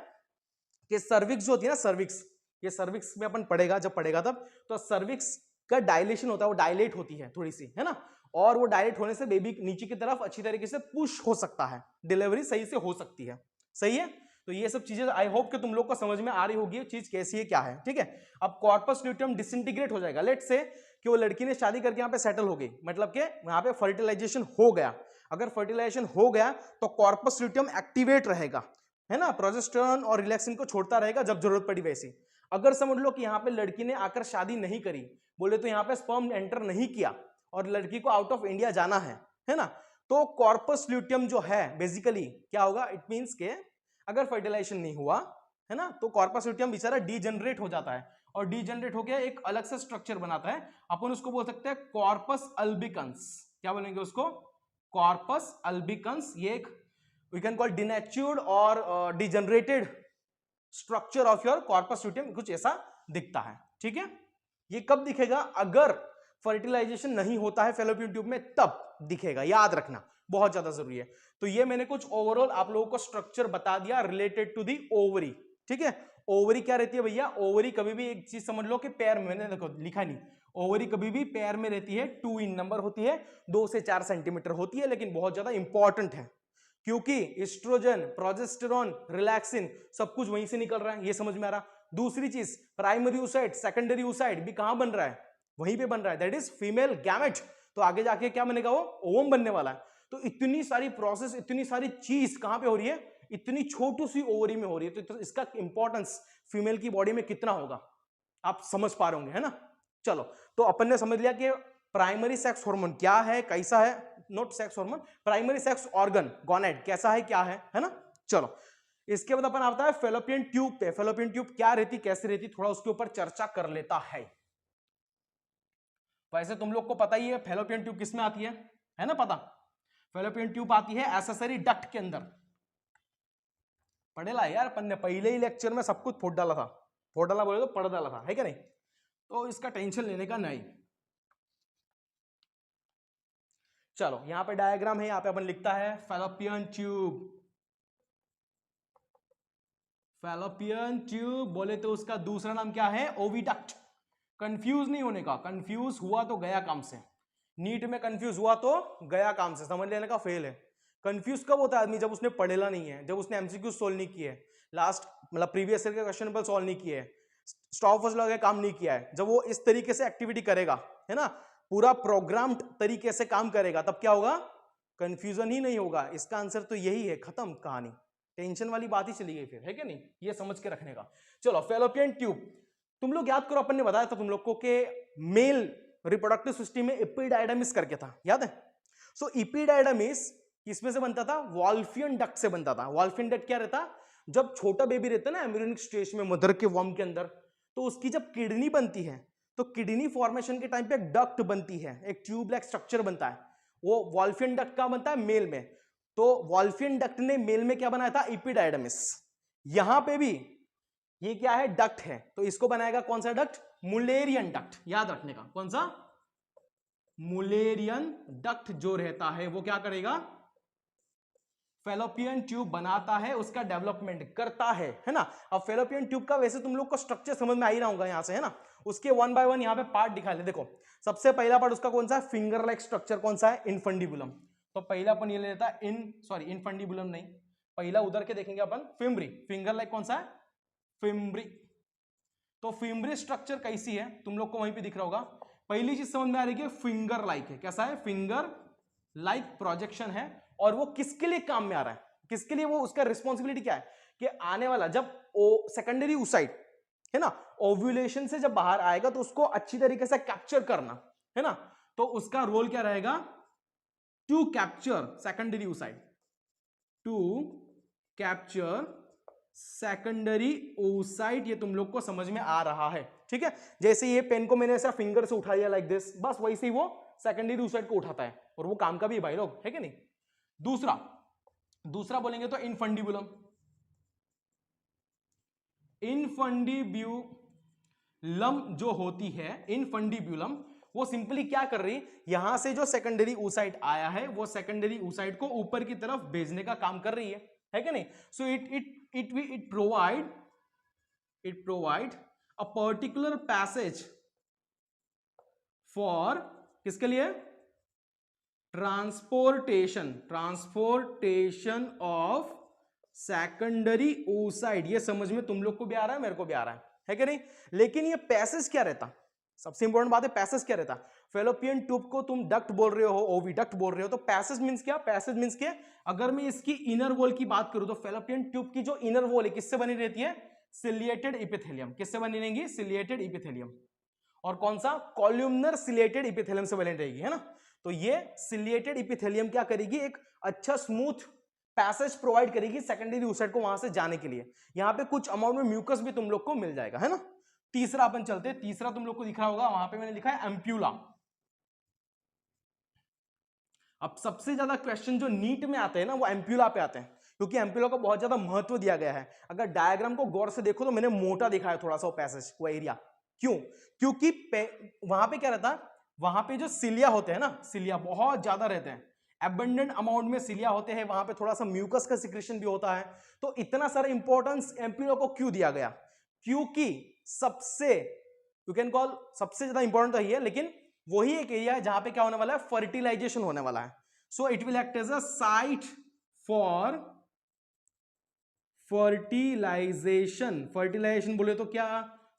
कि सर्विक्स जो होती है ना, सर्विक्स, ये सर्विक्स में अपन पढ़ेगा, जब पढ़ेगा तब, तो सर्विक्स का डायलेशन होता है, वो डायलेट होती है थोड़ी सी, है ना। और वो डायलेट होने से बेबी नीचे की तरफ अच्छी तरीके से पुश हो सकता है, डिलीवरी सही से हो सकती है, सही है। तो ये सब चीजें आई होप कि तुम लोग को समझ में आ रही होगी, चीज कैसी है, क्या है, ठीक है। अब कॉर्पस ल्यूटियम डिसइंटीग्रेट हो जाएगा। लेट्स से कि वो लड़की ने शादी करके यहाँ पे सेटल हो गई, मतलब कि यहाँ पे फर्टिलाइजेशन हो गया। अगर फर्टिलाइजेशन हो गया तो कॉर्पस ल्यूटियम एक्टिवेट रहेगा, है ना, प्रोजेस्टेरोन और रिलैक्सिन को छोड़ता रहेगा जब जरूरत पड़ी वैसी। अगर समझ लो कि यहाँ पे लड़की ने आकर शादी नहीं करी, बोले तो यहाँ पे स्पर्म एंटर नहीं किया और लड़की को आउट ऑफ इंडिया जाना है ना, तो कॉर्पस ल्यूटियम जो है बेसिकली क्या होगा, इट मींस के अगर फर्टिलाइजेशन नहीं हुआ, है ना, तो कॉर्पस ल्यूटियम बेचारा डीजनरेट हो जाता है, और डीजनरेट हो गया एक अलग से स्ट्रक्चर बनाता है। अपन उसको बोल सकते हैं कॉर्पस अल्बिकंस। क्या बोलेंगे उसको, कॉर्पस अल्बिकंस। ये एक वी कैन कॉल डिनेचुर्ड और degenerated structure of your corpus luteum, कुछ ऐसा दिखता है, ठीक है। ये कब दिखेगा, अगर फर्टिलाइजेशन नहीं होता है फैलोपियन ट्यूब में, तब दिखेगा, याद रखना, बहुत ज्यादा जरूरी है। तो ये मैंने कुछ ओवरऑल आप लोगों को स्ट्रक्चर बता दिया रिलेटेड टू दी ओवरी, ठीक है। ओवरी क्या रहती है भैया, ओवरी कभी भी एक चीज समझ लो कि पैर में, मैंने देखो लिखा नहीं, ओवरी कभी भी पैर में रहती है 2 इन नंबर होती है, 2 से 4 सेंटीमीटर होती है, लेकिन बहुत ज्यादा इंपॉर्टेंट है क्योंकि एस्ट्रोजन, प्रोजेस्टेरॉन, रिलैक्सिन सब कुछ वहीं से निकल रहा है, ये समझ में आ रहा। दूसरी चीज, प्राइमरी oocyte, सेकेंडरी oocyte भी कहां बन रहा है, वहीं पे बन रहा है, दैट इज फीमेल गैमेट। तो आगे जाके क्या बनेगा, वो ओवम बनने वाला है। तो इतनी सारी प्रोसेस, इतनी सारी चीज कहां पे हो रही है, इतनी छोटी सी ओवरी में हो रही है, तो इसका इंपॉर्टेंस फीमेल की बॉडी में कितना होगा आप समझ पा रहे होंगे, है ना। चलो, तो अपन ने समझ लिया कि प्राइमरी सेक्स हार्मोन क्या है, कैसा है, not sex hormone, primary sex organ gonad कैसा है, क्या है ना। चलो, इसके बाद अपन आता है फेलोपियन ट्यूब पे। फेलोपियन ट्यूब क्या रहती, कैसे रहती, थोड़ा उसके ऊपर चर्चा कर लेता है। वैसे तुम लोग को पता ही है फेलोपियन ट्यूब किसमें आती है ना पता। फेलोपियन ट्यूब आती है एक्सेसरी डक्ट के अंदर। पढ़ेला यार अपन ने पहले ही लेक्चर में सब कुछ फोड़ डाला था, फोड़ डाला बोले तो पढ़ डाला था, है क्या नहीं। तो इसका टेंशन लेने का नहीं। चलो, यहां पे डायग्राम है, यहां पे अपन लिखता है फेलोपियन ट्यूब। फेलोपियन ट्यूब बोले तो उसका दूसरा नाम क्या है, ओविडक्ट। कंफ्यूज नहीं होने का, कंफ्यूज हुआ तो गया काम से, नीट में कंफ्यूज हुआ तो गया काम से, समझ लेने का फेल है। कंफ्यूज कब होता है आदमी, जब उसने पढ़ेला नहीं है, जब उसने एमसीक्यू सोल्व नहीं किए, लास्ट मतलब प्रीवियस ईयर के क्वेश्चन पेपर सोल्व नहीं किए, स्टॉप वॉच लगा के काम नहीं किया है, जब वो इस तरीके से एक्टिविटी करेगा, है ना, पूरा प्रोग्राम्ड तरीके से काम करेगा, तब क्या होगा, कंफ्यूजन ही नहीं होगा। इसका आंसर तो यही है, खत्म कहानी, टेंशन वाली बात ही चली गई फिर, है क्या नहीं, ये समझ के रखने का। चलो, फेलोपियन ट्यूब तुम लोग याद करो, अपन ने बताया था तुम लोग को कि मेल रिप्रोडक्टिव सिस्टम में एपिडाइडमिस करके था, याद है। सो एपिडाइडमिस किसमें से बनता था, वॉल्फियन डक्ट से बनता था। वॉल्फियन डक्ट क्या रहता, जब छोटा बेबी रहता है ना एम्ब्रियोनिक स्टेज में, मदर के वॉर्म के अंदर, तो उसकी जब किडनी बनती है, तो किडनी फॉर्मेशन के टाइम पे एक डक्ट बनती है, एक ट्यूब लाइक स्ट्रक्चर बनता है, वो वॉल्फियन डक्ट का बनता है मेल में। तो वॉल्फियन डक्ट ने मेल में क्या बनाया था, एपिडाइडमिस। यहां पे भी ये क्या है, डक्ट है, तो इसको बनाएगा कौन सा डक्ट, मुलेरियन डक्ट, याद रखने का, कौन सा, मुलेरियन डक्ट जो रहता है वो क्या करेगा, फेलोपियन ट्यूब बनाता है, उसका डेवलपमेंट करता है ना। अब फेलोपियन ट्यूब का वैसे तुम लोग को स्ट्रक्चर समझ में आ ही रहा होगा यहां से, है ना। उसके 1 बाय 1 यहां पे पार्ट दिखा ले। देखो, सबसे पहला पार्ट उसका कौन सा है, फिंगर लाइक स्ट्रक्चर, कौन सा है, इनफंडिबुलम। तो पहला अपन ये लेता है इनफंडिबुलम नहीं, पहला उधर के देखेंगे अपन, फिम्ब्री, फिंगर लाइक कौन सा है, फिम्ब्री। तो फिम्ब्री स्ट्रक्चर कैसी है, तुम लोग को वहीं पे दिख रहा होगा। पहली चीज समझ में आ रही है, फिंगर लाइक है, कैसा है, फिंगर लाइक प्रोजेक्शन है, और वो किसके लिए काम में आ रहा है, किसके लिए, वो उसका रिस्पॉन्सिबिलिटी क्या है कि आने वाला जब सेकेंडरी oocyte है ना, ओव्यूलेशन से जब बाहर आएगा तो उसको अच्छी तरीके से कैप्चर करना, है ना। तो उसका रोल क्या रहेगा, to capture secondary oocyte, to capture secondary oocyte। ये तुम लोग को समझ में आ रहा है, ठीक है। जैसे ये पेन को मैंने ऐसा फिंगर से उठा लिया लाइक दिस, बस वैसे ही वो सेकेंडरी oocyte को उठाता है, और वो काम का भी भाई लोग, है कि नहीं। दूसरा बोलेंगे तो इनफंडिबुलम। इनफंडिब्यूलम जो होती है, इनफंडिब्यूलम वो सिंपली क्या कर रही, यहां से जो सेकेंडरी oocyte आया है वो सेकेंडरी oocyte को ऊपर की तरफ भेजने का काम कर रही है कि नहीं। So it provide a particular passage for, किसके लिए, ट्रांसपोर्टेशन ऑफ सेकेंडरी oocyte। ये समझ में तुम लोग को भी आ रहा है, मेरे को भी आ रहा है कि नहीं। लेकिन ये पैसेज क्या रहता, सबसे इंपॉर्टेंट बात है, पैसेज क्या रहता। फेलोपियन ट्यूब को तुम डक्ट बोल रहे हो, ओविडक्ट बोल रहे हो, तो पैसेज मींस क्या, पैसेज मींस क्या, अगर मैं इसकी इनर वॉल की बात करूं तो फेलोपियन ट्यूब की जो इनर वॉल है किससे बनी रहती है, सिलिएटेड इपिथेलियम। किससे बनी रहेगी, सिलिएटेड इपिथेलियम। और कौन सा, कॉल्यूमनर सिलिएटेड इपिथेलियम से बनी रहेगी, है ना। तो ये सिलिएटेड इपिथेलियम क्या करेगी, एक अच्छा स्मूथ पैसेज प्रोवाइड करेगी सेकेंडरी oocyte को वहां से जाने के लिए। यहां पे कुछ अमाउंट में म्यूकस भी तुम लोग को मिल जाएगा, है ना। तीसरा अपन चलते, तीसरा तुम लोग को दिख रहा होगा, वहां पे मैंने लिखा है एम्प्यूला। अब सबसे ज्यादा क्वेश्चन जो नीट में आते हैं ना, वो एम्प्यूला पे आते हैं, क्योंकि एम्प्यूला को बहुत ज्यादा महत्व दिया गया है। अगर डायग्राम को गौर से देखो तो मैंने मोटा दिखा है थोड़ा सा वो पैसेज, वो एरिया, क्यों, क्योंकि वहां पे क्या रहता है, वहां पे जो सिलिया होते हैं ना, सिलिया बहुत ज्यादा रहते हैं, एबंडेंट अमाउंट में सिलिया होते हैं, वहां पे थोड़ा सा म्यूकस का सिक्रेशन भी होता है। तो इतना सारा इंपॉर्टेंस एम्प्यूला को क्यों दिया गया, क्योंकि सबसे यू कैन कॉल सबसे ज्यादा इंपॉर्टेंट तो ही है, लेकिन वही एक एरिया है जहां पे क्या होने वाला है, फर्टिलाइजेशन होने वाला है. So it will act as a site for fertilisation. Fertilisation बोले तो क्या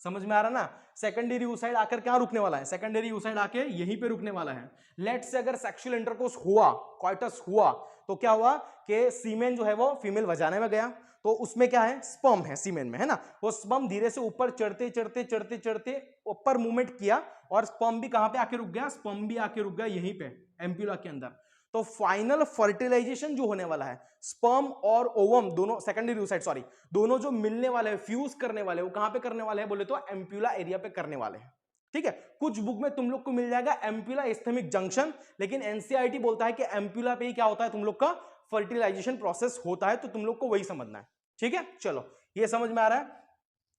समझ में आ रहा ना, सेकेंडरी यूसाइड आकर क्या रुकने वाला है, सेकेंडरी यूसाइड आके यहीं पे रुकने वाला है. लेट से अगर सेक्सुअल इंटरकोर्स हुआ, क्वाइटस हुआ, तो क्या हुआ कि सीमेन जो है वो फीमेल वजाने में गया, तो उसमें क्या है, स्पर्म है सीमेन में, है ना. वो स्पर्म धीरे से ऊपर चढ़ते चढ़ते चढ़ते चढ़ते ऊपर मूवमेंट किया और स्पर्म भी कहां पे आके रुक गया, स्पर्म भी आके रुक गया यहीं पे एम्प्यूला के अंदर. तो फाइनल फर्टिलाइजेशन जो होने वाला है, स्पर्म और ओवम दोनों, सेकेंडरी यूसाइड सॉरी, दोनों जो मिलने वाले हैं, फ्यूज करने वाले, वो कहां पे करने वाले हैं बोले तो एम्प्यूला एरिया पे करने वाले हैं. ठीक है, कुछ बुक में तुम लोग को मिल जाएगा एम्प्यूला इस्थेमिक जंक्शन, लेकिन एनसीईआरटी बोलता है कि एम्प्यूला पे ही क्या होता है, तुम लोग का फर्टिलाइजेशन प्रोसेस होता है, तो तुम लोग को वही समझना है. ठीक है, चलो ये समझ में आ रहा है.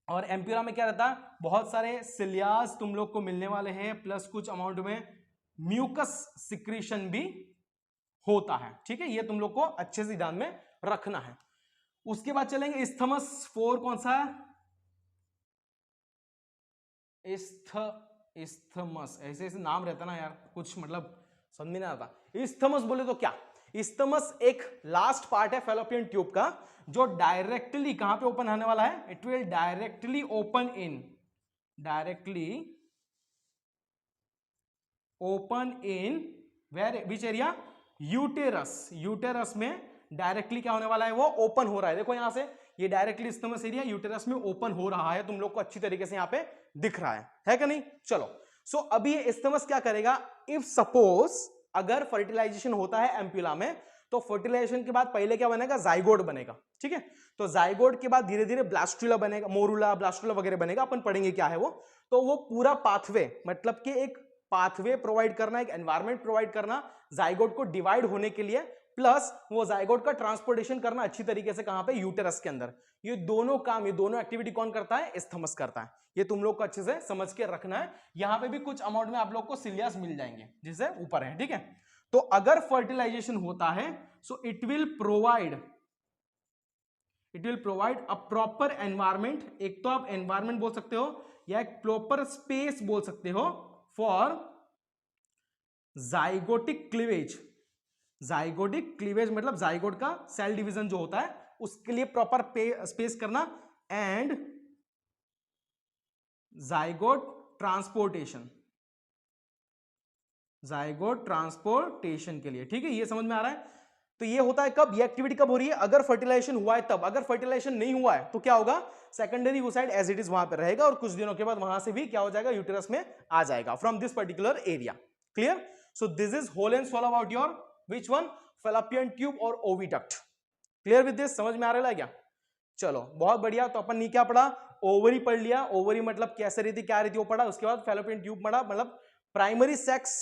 और एम्प्यूला में क्या रहता है, बहुत सारे सिलियाज तुम लोग को मिलने वाले हैं, प्लस कुछ अमाउंट में म्यूकस सिक्रीशन भी होता है. ठीक है, ये तुम लोग को अच्छे से ध्यान में रखना है. उसके बाद चलेंगे इस्थमस 4, कौन सा है, इस्थमस. ऐसे ऐसे नाम रहता ना यार, कुछ मतलब समझ में नहीं आता. इस्थमस बोले तो क्या, इस्थमस एक लास्ट पार्ट है फैलोपियन ट्यूब का, जो डायरेक्टली कहां पे ओपन होने वाला है, it will directly open in where which area, uterus. Uterus में डायरेक्टली क्या होने वाला है, वो ओपन हो रहा है. देखो यहां से ये डायरेक्टली इस्थमस एरिया यूटेरस में ओपन हो रहा है, तुम लोग को अच्छी तरीके से यहां पे दिख रहा है कि नहीं. चलो, सो अभी ये इस्थमस क्या करेगा, इफ सपोज अगर फर्टिलाइजेशन होता है एम्प्यूला में, तो फर्टिलाइजेशन के बाद पहले क्या बनेगा, जाइगोट बनेगा. ठीक है, तो जाइगोट के बाद धीरे धीरे ब्लास्टुला बनेगा, मोरुला ब्लास्टुला वगैरह बनेगा, अपन पढ़ेंगे क्या है वो. तो वो पूरा पाथवे, मतलब कि एक पाथवे प्रोवाइड करना, एक एनवायरमेंट प्रोवाइड करना जाइगोट को डिवाइड होने के लिए, प्लस वो जाइगोट का ट्रांसपोर्टेशन करना अच्छी तरीके से कहां पे, यूटेरस के अंदर. ये दोनों काम, ये दोनों एक्टिविटी कौन करता है, इस्थमस करता है. ये तुम लोग को अच्छे से समझ के रखना है. यहां पे भी कुछ अमाउंट में आप लोग को सिलियास मिल जाएंगे जिसे ऊपर है. ठीक है, तो अगर फर्टिलाइजेशन होता है, so it will provide a proper environment. एक तो आप एनवायरमेंट बोल सकते हो या एक प्रॉपर स्पेस बोल सकते हो for zygotic cleavage. Zygotic cleavage मतलब जाइगोट का सेल डिवीजन जो होता है, उसके लिए प्रॉपर स्पेस करना, एंड जाइगोट ट्रांसपोर्टेशन के लिए. ठीक है, ये समझ में आ रहा है. तो ये होता है कब, ये एक्टिविटी कब हो रही है, अगर फर्टिलाइजेशन हुआ है तब. अगर फर्टिलाइजेशन नहीं हुआ है तो क्या होगा, secondary oocyte as it is वहां पे रहेगा, और कुछ दिनों के बाद वहां से भी क्या हो जाएगा, यूटेरस में आ जाएगा from this particular area. Clear. So this is whole and sole about your which one, fallopian tube और ओविडक्ट. क्लियर विद दिस, समझ में आ रहा है क्या. चलो बहुत बढ़िया. तो अपन ने क्या पढ़ा, ओवरी पढ़ लिया. ओवरी मतलब कैसे रहती, क्या रहती वो पढ़ा. उसके बाद फैलोपियन ट्यूब पढ़ा, मतलब प्राइमरी सेक्स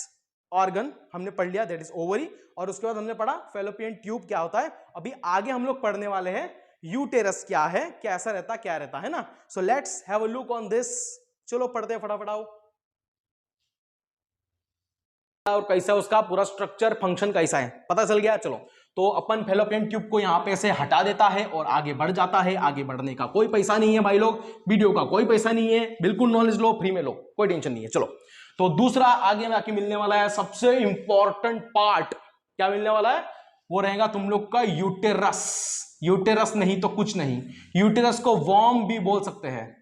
ऑर्गन हमने पढ़ लिया, दैट इज ओवरी. और उसके बाद हमने पढ़ा फैलोपियन ट्यूब क्या होता है. अभी आगे हम लोग पढ़ने वाले हैं यूटेरस क्या है, कैसा रहता, क्या रहता है ना. So let's have a look on this. चलो पढ़ते हैं फटाफट आओ. और कैसा उसका पूरा स्ट्रक्चर, फंक्शन कैसा है पता चल गया. चलो, तो अपन फैलोपियन ट्यूब को यहां पे से हटा देता है और आगे बढ़ जाता है. आगे बढ़ने का कोई पैसा नहीं है भाई लोग, वीडियो का कोई पैसा नहीं है, बिल्कुल नॉलेज लो, फ्री में लो, कोई टेंशन नहीं है. चलो, तो दूसरा आगे में आके मिलने वाला है सबसे इंपॉर्टेंट पार्ट. क्या मिलने वाला है, वो रहेगा तुम लोग का यूटेरस. यूटेरस नहीं तो कुछ नहीं. यूटेरस को वॉर्म भी बोल सकते हैं,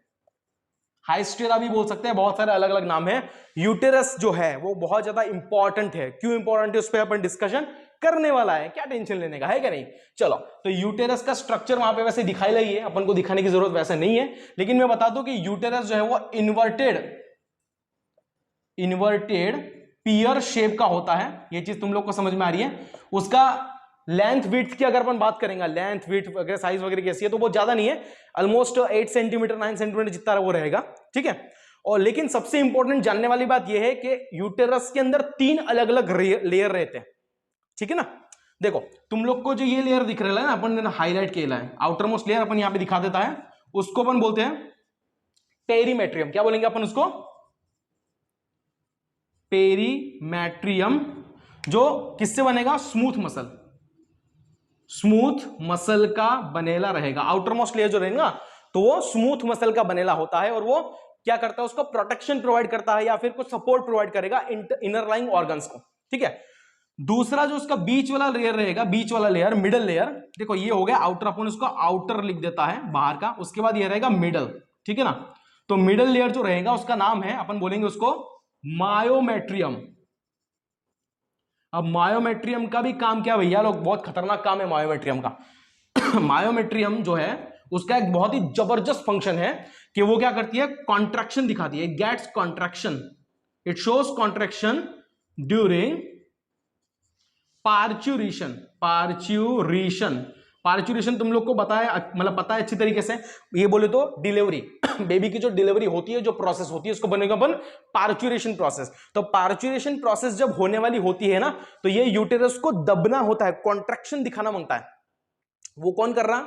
हाइस्टेरा भी बोल सकते हैं, बहुत सारे अलग अलग नाम है. यूटेरस जो है वो बहुत ज्यादा इंपॉर्टेंट है. क्यों इंपॉर्टेंट है उस पर अपन डिस्कशन करने वाला है, क्या टेंशन लेने का है क्या नहीं. चलो, तो यूटेरस का स्ट्रक्चर वहां पे वैसे दिखाई रही है, अपन को दिखाने की जरूरत वैसे नहीं है, लेकिन मैं बता दूं कि यूटेरस जो है वो इन्वर्टेड पियर शेप का होता है. ये चीज तुम लोग को समझ में आ रही है. उसका लेंथ विड्थ की अगर अपन बात करेंगे, लेंथ विड्थ वगैरह साइज वगैरह कैसी है, तो बहुत ज्यादा नहीं है, ऑलमोस्ट 8 सेंटीमीटर 9 सेंटीमीटर जितना वो रहेगा. ठीक है, और लेकिन सबसे इंपॉर्टेंट जानने वाली बात यह है कि यूटेरस के अंदर 3 अलग अलग लेयर रहते हैं. ठीक है ना. देखो तुम लोग को जो ये लेयर दिख रहा है ना, अपन ने हाईलाइट किया है, आउटर मोस्ट लेयर अपन यहां पे दिखा देता है, उसको अपन बोलते हैं पेरीमेट्रियम. क्या बोलेंगे अपन उसको, पेरीमेट्रियम. जो किससे बनेगा, स्मूथ मसल का बनेला रहेगा. आउटर मोस्ट लेयर जो रहेगा, तो वो स्मूथ मसल का बनेला होता है और वो क्या करता है, उसको प्रोटेक्शन प्रोवाइड करता है या फिर कुछ सपोर्ट प्रोवाइड करेगा इनर लाइंग ऑर्गन्स को, ठीक है। दूसरा जो उसका बीच वाला लेयर रहेगा, बीच वाला लेयर, मिडल लेयर, देखो ये हो गया आउटर, अपन उसको आउटर लिख देता है बाहर का, उसके बाद ये रहेगा मिडल, ठीक है ना। तो मिडल लेयर जो रहेगा उसका नाम है, अपन बोलेंगे उसको मायोमेट्रियम। अब मायोमेट्रियम का भी काम क्या भैया लोग, बहुत खतरनाक काम है मायोमेट्रियम का। मायोमेट्रियम जो है उसका एक बहुत ही जबरदस्त फंक्शन है कि वो क्या करती है, कॉन्ट्रैक्शन दिखाती है, gets contraction, it shows contraction during parturition. Parturition, parturition तुम लोग को बताया, मतलब पता है अच्छी तरीके से, ये बोले तो डिलीवरी, बेबी की जो डिलीवरी होती है, जो प्रोसेस होती है, उसको बनेगा अपन पार्चुरेशन प्रोसेस। तो पार्चुरेशन प्रोसेस जब होने वाली होती है ना, तो ये यूटेरस को दबना होता है, कॉन्ट्रैक्शन दिखाना मांगता है। वो कौन कर रहा,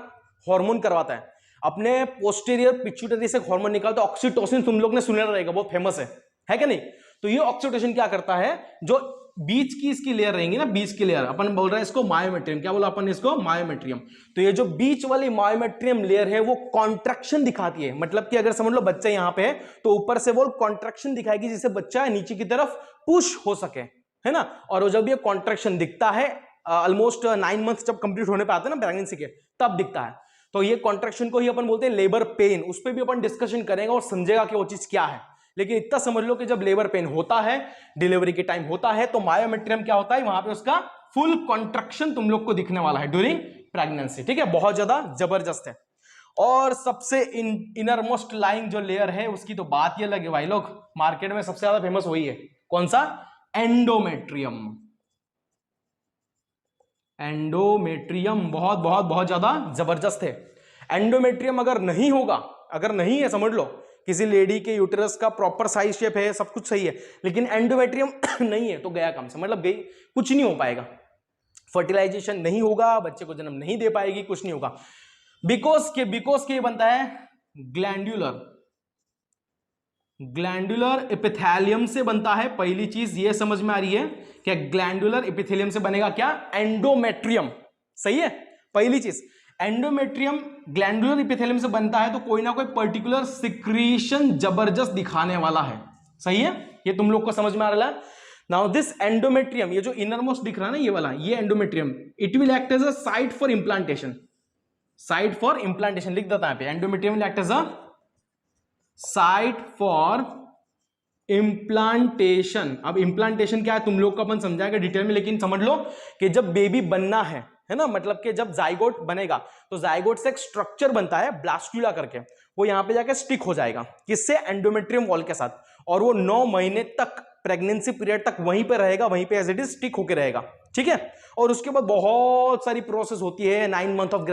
हार्मोन करवाता है, अपने पोस्टीरियर पिट्यूटरी से हार्मोन निकालता है, ऑक्सीटोसिन, तुम लोग ने सुना रहेगा, बहुत फेमस है कि नहीं। तो ये ऑक्सीटोसिन क्या करता है, जो बीच की इसकी लेयर रहेंगी ना, बीच की लेयर, अपन बोल रहे हैं इसको मायोमेट्रियम, क्या बोला अपन इसको, मायोमेट्रियम। तो ये जो बीच वाली मायोमेट्रियम लेयर है वो कॉन्ट्रैक्शन दिखाती है, मतलब कि अगर समझ लो बच्चा यहां पे है तो ऊपर से वो कॉन्ट्रैक्शन दिखाएगी जिससे बच्चा नीचे की तरफ पुश हो सके, है ना। और जब ये कॉन्ट्रैक्शन दिखता है ऑलमोस्ट 9 मंथ जब कंप्लीट होने पे आते हैं ना प्रेगनेंसी के, तब दिखता है। तो ये कॉन्ट्रैक्शन को ही अपन बोलते हैं लेबर पेन, उस पर भी अपन डिस्कशन करेंगे और समझेगा कि वो चीज क्या है। लेकिन इतना समझ लो कि जब लेबर पेन होता है, डिलीवरी के टाइम होता है, तो मायोमेट्रियम क्या होता है, वहां पे उसका फुल कॉन्ट्रैक्शन तुम लोग को दिखने वाला है ड्यूरिंग प्रेगनेंसी, ठीक है। बहुत ज्यादा जबरदस्त है। और सबसे इनर मोस्ट लाइंग जो लेयर है उसकी तो बात ही अलग है भाई लोग, मार्केट में सबसे ज्यादा फेमस वही है, कौन सा, एंडोमेट्रियम। एंडोमेट्रियम बहुत बहुत बहुत ज्यादा जबरदस्त है। एंडोमेट्रियम अगर नहीं होगा, अगर नहीं है, समझ लो किसी लेडी के यूटेरस का प्रॉपर साइज शेप है, सब कुछ सही है, लेकिन एंडोमेट्रियम नहीं है, तो गया काम से, मतलब गई, कुछ नहीं हो पाएगा, फर्टिलाइजेशन नहीं होगा, बच्चे को जन्म नहीं दे पाएगी, कुछ नहीं होगा। बिकॉज के बनता है ग्लैंडुलर, ग्लैंडुलर एपिथेलियम से बनता है। पहली चीज ये समझ में आ रही है कि ग्लैंडुलर एपिथेलियम से बनेगा क्या, एंडोमेट्रियम, सही है। पहली चीज एंडोमेट्रियम ग्लैंडुलर एपिथेलियम से बनता है, तो कोई ना कोई पर्टिकुलर सिक्रीशन जबरदस्त दिखाने वाला है, सही है, ये तुम लोग को समझ में आ रहा है। नाउ दिस एंडोमेट्रियम, ये जो इनर मोस्ट दिख रहा है ना, ये वाला, ये endometrium, it will act as a site for implantation, site for implantation लिख देता है पे, endometrium will act as a site for implantation. अब इम्प्लांटेशन क्या है तुम लोग को अपन समझाएगा डिटेल में, लेकिन समझ लो कि जब बेबी बनना है ना, मतलब कि जब जाइगोट बनेगा तो जाइगोट से एक स्ट्रक्चर बनता है ब्लास्टुला करके, वो यहां पे जाके स्टिक हो जाएगा, किससे, एंडोमेट्रियम वॉल के साथ, और वो 9 महीने तक प्रेगनेंसी पीरियड तक वहीं पे रहेगा, वहीं पे एज इट इज स्टिक होके रहेगा, ठीक है। और उसके बाद बहुत सारी प्रोसेस होती है 9 मंथ ऑफ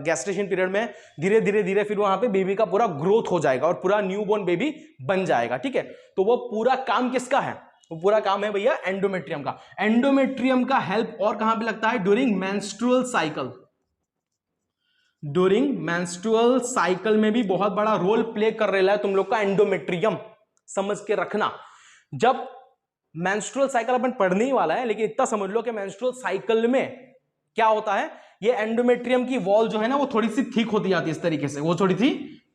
गैस्ट्रेशन पीरियड में, धीरे धीरे धीरे फिर वहां पे बेबी का पूरा ग्रोथ हो जाएगा और पूरा न्यूबॉर्न बेबी बन जाएगा, ठीक है। तो वो पूरा काम किसका है, वो पूरा काम है भैया एंडोमेट्रियम का। एंडोमेट्रियम का हेल्प और कहां पे लगता है, during menstrual cycle, during menstrual cycle में भी बहुत बड़ा रोल प्ले कर रहा है तुम लोग का एंडोमेट्रियम, समझ के रखना। जब मेंस्ट्रुअल साइकिल अपन पढ़ने ही वाला है, लेकिन इतना समझ लो कि मेंस्ट्रुअल साइकिल में क्या होता है, ये एंडोमेट्रियम की वॉल जो है ना वो थोड़ी सी थिक होती जाती है, इस तरीके से वो थोड़ी सी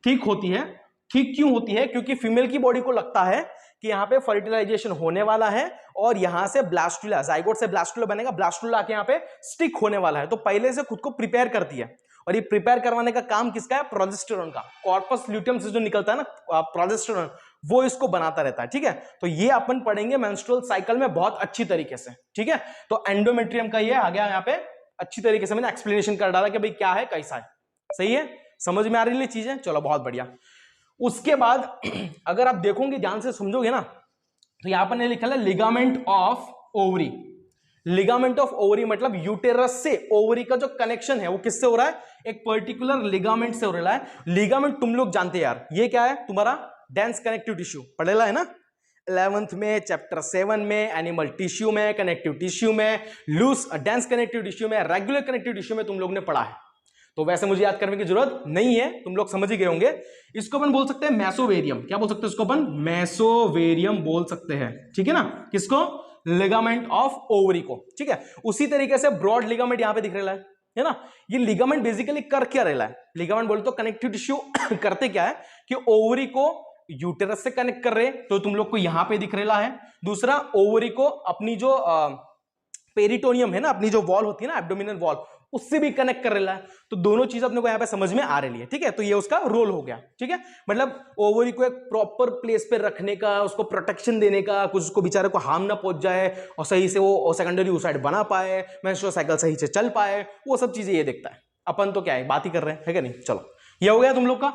थिक होती है। ठीक क्यों होती है, क्योंकि फीमेल की बॉडी को लगता है कि यहाँ पे फर्टिलाइजेशन होने वाला है और यहां से ब्लास्टुला, जाइगोट से ब्लास्टुला बनेगा, ब्लास्टुला आके यहाँ पे स्टिक होने वाला है, तो पहले से खुद को प्रिपेयर करती है। और ये प्रिपेयर करवाने का काम किसका है, प्रोजेस्टेरोन का, कॉर्पस ल्यूटियम से जो निकलता है ना प्रोजेस्टेरोन, वो इसको बनाता रहता है, ठीक है। तो ये अपन पढ़ेंगे मेंस्ट्रुअल साइकिल में बहुत अच्छी तरीके से, ठीक है। तो एंडोमेट्रियम का ये आ गया यहाँ पे, अच्छी तरीके से मैंने एक्सप्लेनेशन कर डाला कि भाई क्या है कैसा है, सही है, समझ में आ रही है चीजें, चलो बहुत बढ़िया। उसके बाद अगर आप देखोगे ध्यान से समझोगे ना, तो यहां पर लिखा है ligament of ovary. Ligament of ovary मतलब यूटेरस से ओवरी का जो कनेक्शन है वो किससे हो रहा है, एक पर्टिकुलर लिगामेंट से हो रहा है। लिगामेंट तुम लोग जानते हैं यार, ये क्या है तुम्हारा डेंस कनेक्टिव टिश्यू, पढ़ेला है ना 11th में, चैप्टर 7 में, एनिमल टिश्यू में, कनेक्टिव टिश्यू में, लूज डेंस कनेक्टिव टिश्यू में, रेगुलर कनेक्टिव टिश्यू में तुम लोग ने पढ़ा है, तो वैसे मुझे याद करने की जरूरत नहीं है, तुम लोग समझ ही गए होंगे। इसको अपन बोल सकते हैं मेसोवेरियम, क्या बोल सकते हैं इसको अपन, मेसोवेरियम बोल सकते हैं, ठीक है ना, किसको, लिगामेंट ऑफ ओवरी को, ठीक है। उसी तरीके से ब्रॉड लिगामेंट यहां पे दिख रहा है, है ना। ये लिगामेंट बेसिकली कर क्या रहा है, लिगामेंट बोले तो कनेक्टिव टिश्यू करते क्या है कि ओवरी को यूटेरस से कनेक्ट कर रहे, तो तुम लोग को यहां पे दिख रहा है। दूसरा, ओवरी को अपनी जो पेरिटोनियम है ना, अपनी जो वॉल होती है ना, एब्डोमिनल वॉल, उससे भी कनेक्ट कर रहा है। तो दोनों चीज अपने को यहां पे समझ में आ रही है, ठीक है। तो ये उसका रोल हो गया, ठीक है। मतलब ओवरी को एक प्रॉपर प्लेस पे रखने का, उसको प्रोटेक्शन देने का, कुछ उसको बेचारे को हार्म ना पहुंच जाए और सही से वो सेकेंडरी oocyte बना पाए, मेंस्ट्रुअल साइकिल सही से चल पाए, वो सब चीजें ये देखता है। अपन तो क्या है, बात ही कर रहे हैं, है क्या नहीं। चलो, ये हो गया तुम लोग का।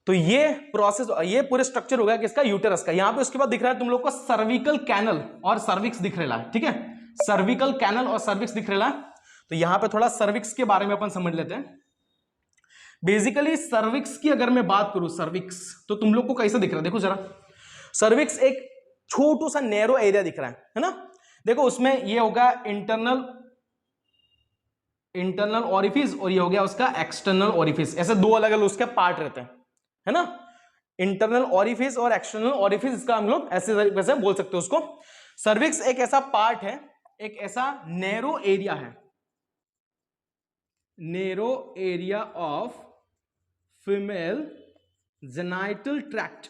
तो ये प्रोसेस, ये पूरे स्ट्रक्चर हो गया किसका, यूटेरस का। यहां पे उसके बाद दिख रहा है तुम लोग को सर्विकल कैनल और सर्विक्स दिख रहा है, ठीक है। सर्विकल कैनल और सर्विक्स दिख रहा है। तो यहां पे थोड़ा सर्विक्स के बारे में अपन समझ लेते हैं। बेसिकली सर्विक्स की अगर मैं बात करूं, सर्विक्स तो तुम लोग को कैसा दिख रहा है, देखो जरा। सर्विक्स एक छोटू सा नैरो एरिया दिख रहा है ना। देखो उसमें ये होगा इंटरनल ओरिफिस और ये हो गया उसका एक्सटर्नल ओरिफिस। ऐसे दो अलग अलग उसके पार्ट रहते हैं, है ना। इंटरनल ओरिफिस और एक्सटर्नल ओरिफिस, इसका हम लोग ऐसे तरीके से बोल सकते हैं उसको। सर्विक्स एक ऐसा पार्ट है, एक ऐसा नैरो एरिया है, narrow area of female genital tract,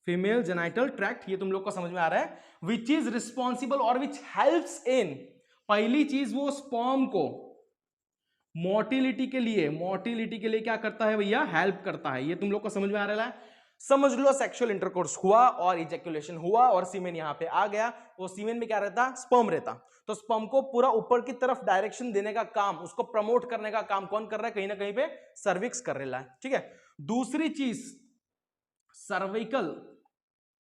female genital tract, ये तुम लोग को समझ में आ रहा है। विच इज रिस्पॉन्सिबल और विच हेल्प्स इन, पहली चीज वो स्पर्म को मोटिलिटी के लिए क्या करता है भैया, हेल्प करता है। ये तुम लोग को समझ में आ रहा है। समझ लो सेक्सुअल इंटरकोर्स हुआ और इजैक्यूलेशन हुआ और सीमेन यहां पे आ गया, वो सीमेन में क्या रहता, स्पर्म रहता। तो स्पर्म को पूरा ऊपर की तरफ डायरेक्शन देने का काम, उसको प्रमोट करने का काम कौन कर रहा है, कहीं ना कहीं पे सर्विक्स कर रहा है, ठीक है। दूसरी चीज सर्विकल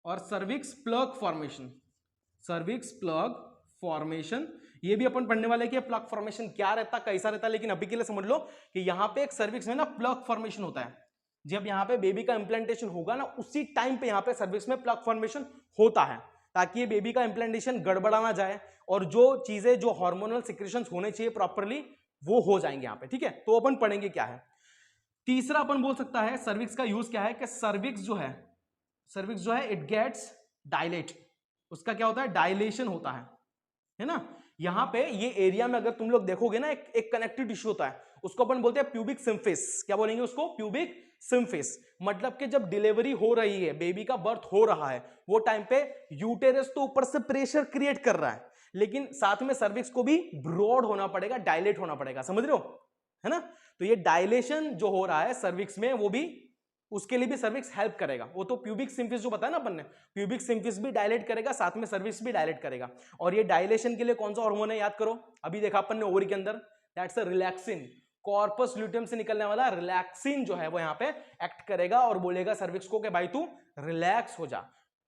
और cervix plug formation, cervix plug formation, ये भी अपन पढ़ने वाले कि प्लग फॉर्मेशन क्या रहता, कैसा रहता। लेकिन अभी के लिए समझ लो कि यहां पे एक सर्विक्स में ना प्लग फॉर्मेशन होता है। जब यहां पे बेबी का इंप्लांटेशन होगा ना, उसी टाइम पे यहां पे सर्विक्स में प्लग फॉर्मेशन होता है, ताकि ये बेबी का इंप्लांटेशन गड़बड़ा ना जाए और जो चीजें, जो हार्मोनल सिक्रेशंस होने चाहिए प्रॉपर्ली, वो हो जाएंगे यहां पे, ठीक है। तो अपन पढ़ेंगे क्या है। तीसरा अपन बोल सकता है सर्विक्स का यूज क्या है, कि सर्विक्स जो है इट गेट्स डायलेट, उसका क्या होता है, डायलेशन होता है ना। यहां पे ये एरिया में अगर तुम लोग देखोगे ना, एक कनेक्टिव टिश्यू होता है, उसको अपन बोलते हैं प्यूबिक सिम्फिस। क्या बोलेंगे उसको, प्यूबिक सिम्फिस। मतलब कि जब डिलीवरी हो रही है, बेबी का बर्थ हो रहा है, वो टाइम पे यूटेरस तो ऊपर से प्रेशर क्रिएट कर रहा है, लेकिन साथ में सर्विक्स को भी ब्रॉड होना पड़ेगा, डायलेट होना पड़ेगा, समझ रहे हो, है ना। तो ये डायलेशन जो हो रहा है सर्विक्स में, वो भी, उसके लिए भी सर्विक्स हेल्प करेगा। वो तो प्यूबिक सिम्फिस जो बताया ना अपन ने, प्यूबिक सिम्फिस भी डायलेट करेगा, साथ में सर्विक्स भी डायलेट करेगा। और ये डायलेशन के लिए कौन सा हार्मोन है, याद करो, अभी देखा अपन ने ओवरी के अंदर, that's a relaxin. Corpus luteum से निकलने वाला रिलैक्सिन जो है वो यहां पे एक्ट करेगा और बोलेगा सर्विक्स को कि भाई तू रिलैक्स हो जा।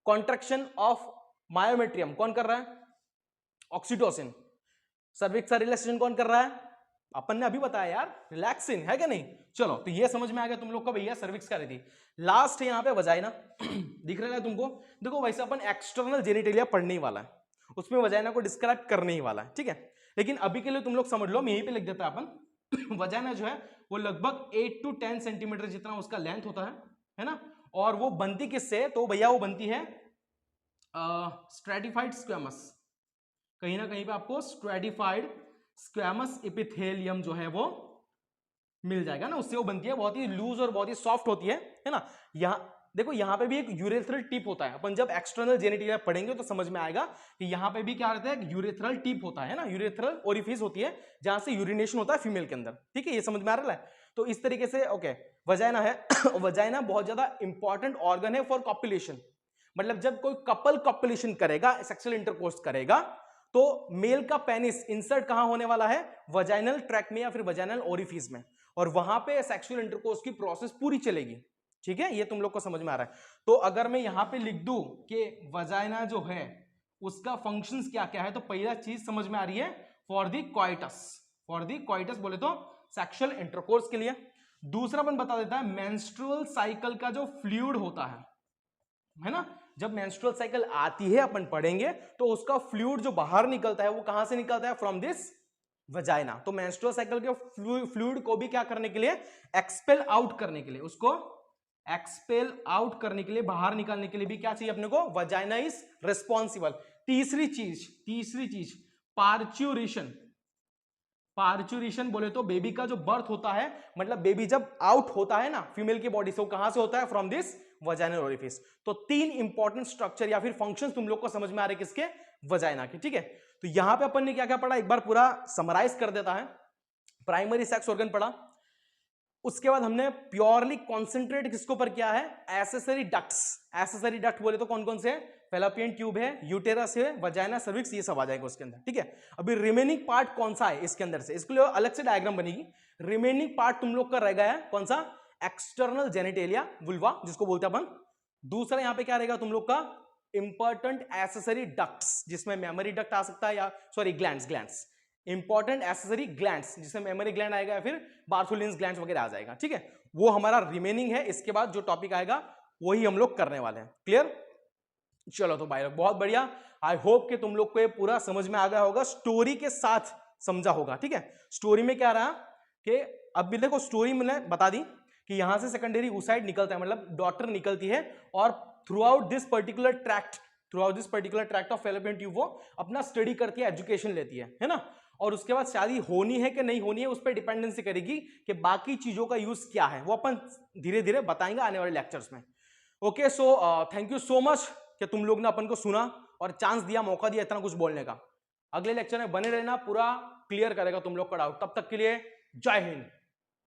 कॉन्ट्रैक्शन ऑफ मायोमेट्रियम कौन कर रहा है, ऑक्सीटोसिन। सर्विक्स का रिलैक्सेशन कौन कर रहा है, अपन ने अभी बताया यार, रिलैक्सिन, है क्या नहीं। चलो, तो ये समझ में आ गया तुम लोग को भैया सर्विक्स का रहती। लास्ट यहां पे वजाइना दिख रहा है तुमको। देखो वैसे अपन एक्सटर्नल जेनिटेलिया पढ़ने ही वाला है, उसमें वजाइना को डिस्क्राइब करने ही वाला है, ठीक है। लेकिन अभी के लिए तुम लोग समझ लो, मैं यहीं पे लिख देता अपन वजाइना जो है वो लगभग 8 to 10 सेंटीमीटर जितना उसका लेंथ होता है ना। और वो बनती किससे, तो भैया वो बनती है स्ट्रेटिफाइड स्क्वेमस, कहीं ना कहीं पे आपको स्ट्रेटिफाइड स्क्वेमस एपिथेलियम जो है वो मिल जाएगा ना, उससे वो बनती है, बहुत ही लूज और बहुत ही सॉफ्ट होती है ना। यहाँ देखो, यहाँ पे भी एक यूरेथ्रल टिप होता है। अपन जब एक्सटर्नल जेनिटेलिया पढ़ेंगे तो समझ में आएगा कि यहाँ पे भी क्या रहता है, यूरेथ्रल टिप होता है ना, यूरेथ्रल ओरिफिस होती है जहां से यूरिनेशन होता है फीमेल के अंदर, ठीक है। ये समझ में आ रहा है। तो इस तरीके से ओके, वजाइना है वजाइना बहुत ज्यादा इंपॉर्टेंट ऑर्गन है फॉर कॉपुलेशन। मतलब जब कोई कपल कॉपुलेशन करेगा, सेक्सुअल इंटरकोर्स करेगा, तो मेल का पेनिस इंसर्ट कहां होने वाला है, वजाइनल ट्रैक्ट में या फिर वजाइनल ओरिफिस में, और वहां पे सेक्सुअल इंटरकोर्स की प्रोसेस पूरी चलेगी, ठीक है। ये तुम लोग को समझ में आ रहा है। तो अगर मैं यहां पे लिख दूं कि वजाइना जो है उसका फंक्शंस क्या क्या है, तो पहला चीज समझ में आ रही है, फॉर द क्वाइटस बोले तो सेक्सुअल इंटरकोर्स के लिए। दूसरा अपन बता देता है, मेंस्ट्रुअल साइकिल का जो फ्लूइड होता है ना, जब मेंस्ट्रुअल साइकिल आती है अपन पढ़ेंगे, तो उसका फ्लूइड जो बाहर निकलता है वो कहां से निकलता है, फ्रॉम दिस वजाइना। तो मेंस्ट्रुअल साइकिल के फ्लूइड को भी क्या करने के लिए, एक्सपेल आउट करने के लिए, उसको एक्सपेल आउट करने के लिए, बाहर निकालने के लिए भी क्या चाहिए अपने को, वजाइना इज रिस्पॉन्सिबल। तीसरी चीज पार्च्यूरेशन, पार्चुरेशन बोले तो बेबी का जो बर्थ होता है, मतलब बेबी जब आउट होता है ना फीमेल की बॉडी से, वो कहां से होता है? From this vaginal orifice. तो 3 इंपॉर्टेंट स्ट्रक्चर या फिर फंक्शंस तुम लोग को समझ में आ रहे किसके? वजाइना के, ठीक है। तो यहां पे अपन ने क्या क्या पढ़ा, एक बार पूरा समराइज कर देता है। प्राइमरी सेक्स ऑर्गन पढ़ा, उसके बाद हमने प्योरली कॉन्सेंट्रेट किसके ऊपर किया है? Accessory ducts. एक्सेसरी डक्ट बोले तो कौन कौन से? फेलोपियन ट्यूब है, यूटेरस है, वजाइना, सर्विक्स, ये सब आ जाएगा उसके अंदर, ठीक है। अभी रिमेनिंग पार्ट कौन सा है इसके अंदर से, इसके लिए अलग से डायग्राम बनेगी। रिमेनिंग पार्ट तुम लोग का रह गया है कौन सा? एक्सटर्नल जेनिटेलिया वुल्वा, जिसको बोलते हैं अपन। दूसरा यहां पे क्या रहेगा तुम लोग का? इंपॉर्टेंट एक्सेसरी डक्ट्स, जिसमें मेमोरी डक्ट आ सकता है, या sorry glands important accessory glands, जिसमें मेमोरी ग्लैंड आएगा या फिर बार्थोलिन्स ग्लैंड्स वगैरह आ जाएगा, ठीक है। वो हमारा रिमेनिंग है। इसके बाद जो टॉपिक आएगा वही हम लोग करने वाले हैं। क्लियर? चलो तो भाई लोग बहुत बढ़िया। आई होप कि तुम लोग को ये पूरा समझ में आ गया होगा, स्टोरी के साथ समझा होगा, ठीक है। स्टोरी में क्या रहा कि अब भी देखो, स्टोरी मैंने बता दी कि यहां से सेकेंडरी oocyte निकलता है, मतलब डॉटर निकलती है, और through out this particular tract of fallopian tube वो अपना स्टडी करती है, एजुकेशन लेती है ना। और उसके बाद शादी होनी है कि नहीं होनी है, उस पर डिपेंडेंसी करेगी कि बाकी चीजों का यूज क्या है, वो अपन धीरे धीरे बताएंगे आने वाले लेक्चर्स में। Okay, so thank you so much कि तुम लोग ने अपन को सुना और चांस दिया, मौका दिया इतना कुछ बोलने का। अगले लेक्चर में बने रहना, पूरा क्लियर करेगा तुम लोग का डाउट। तब तक के लिए जय हिंद।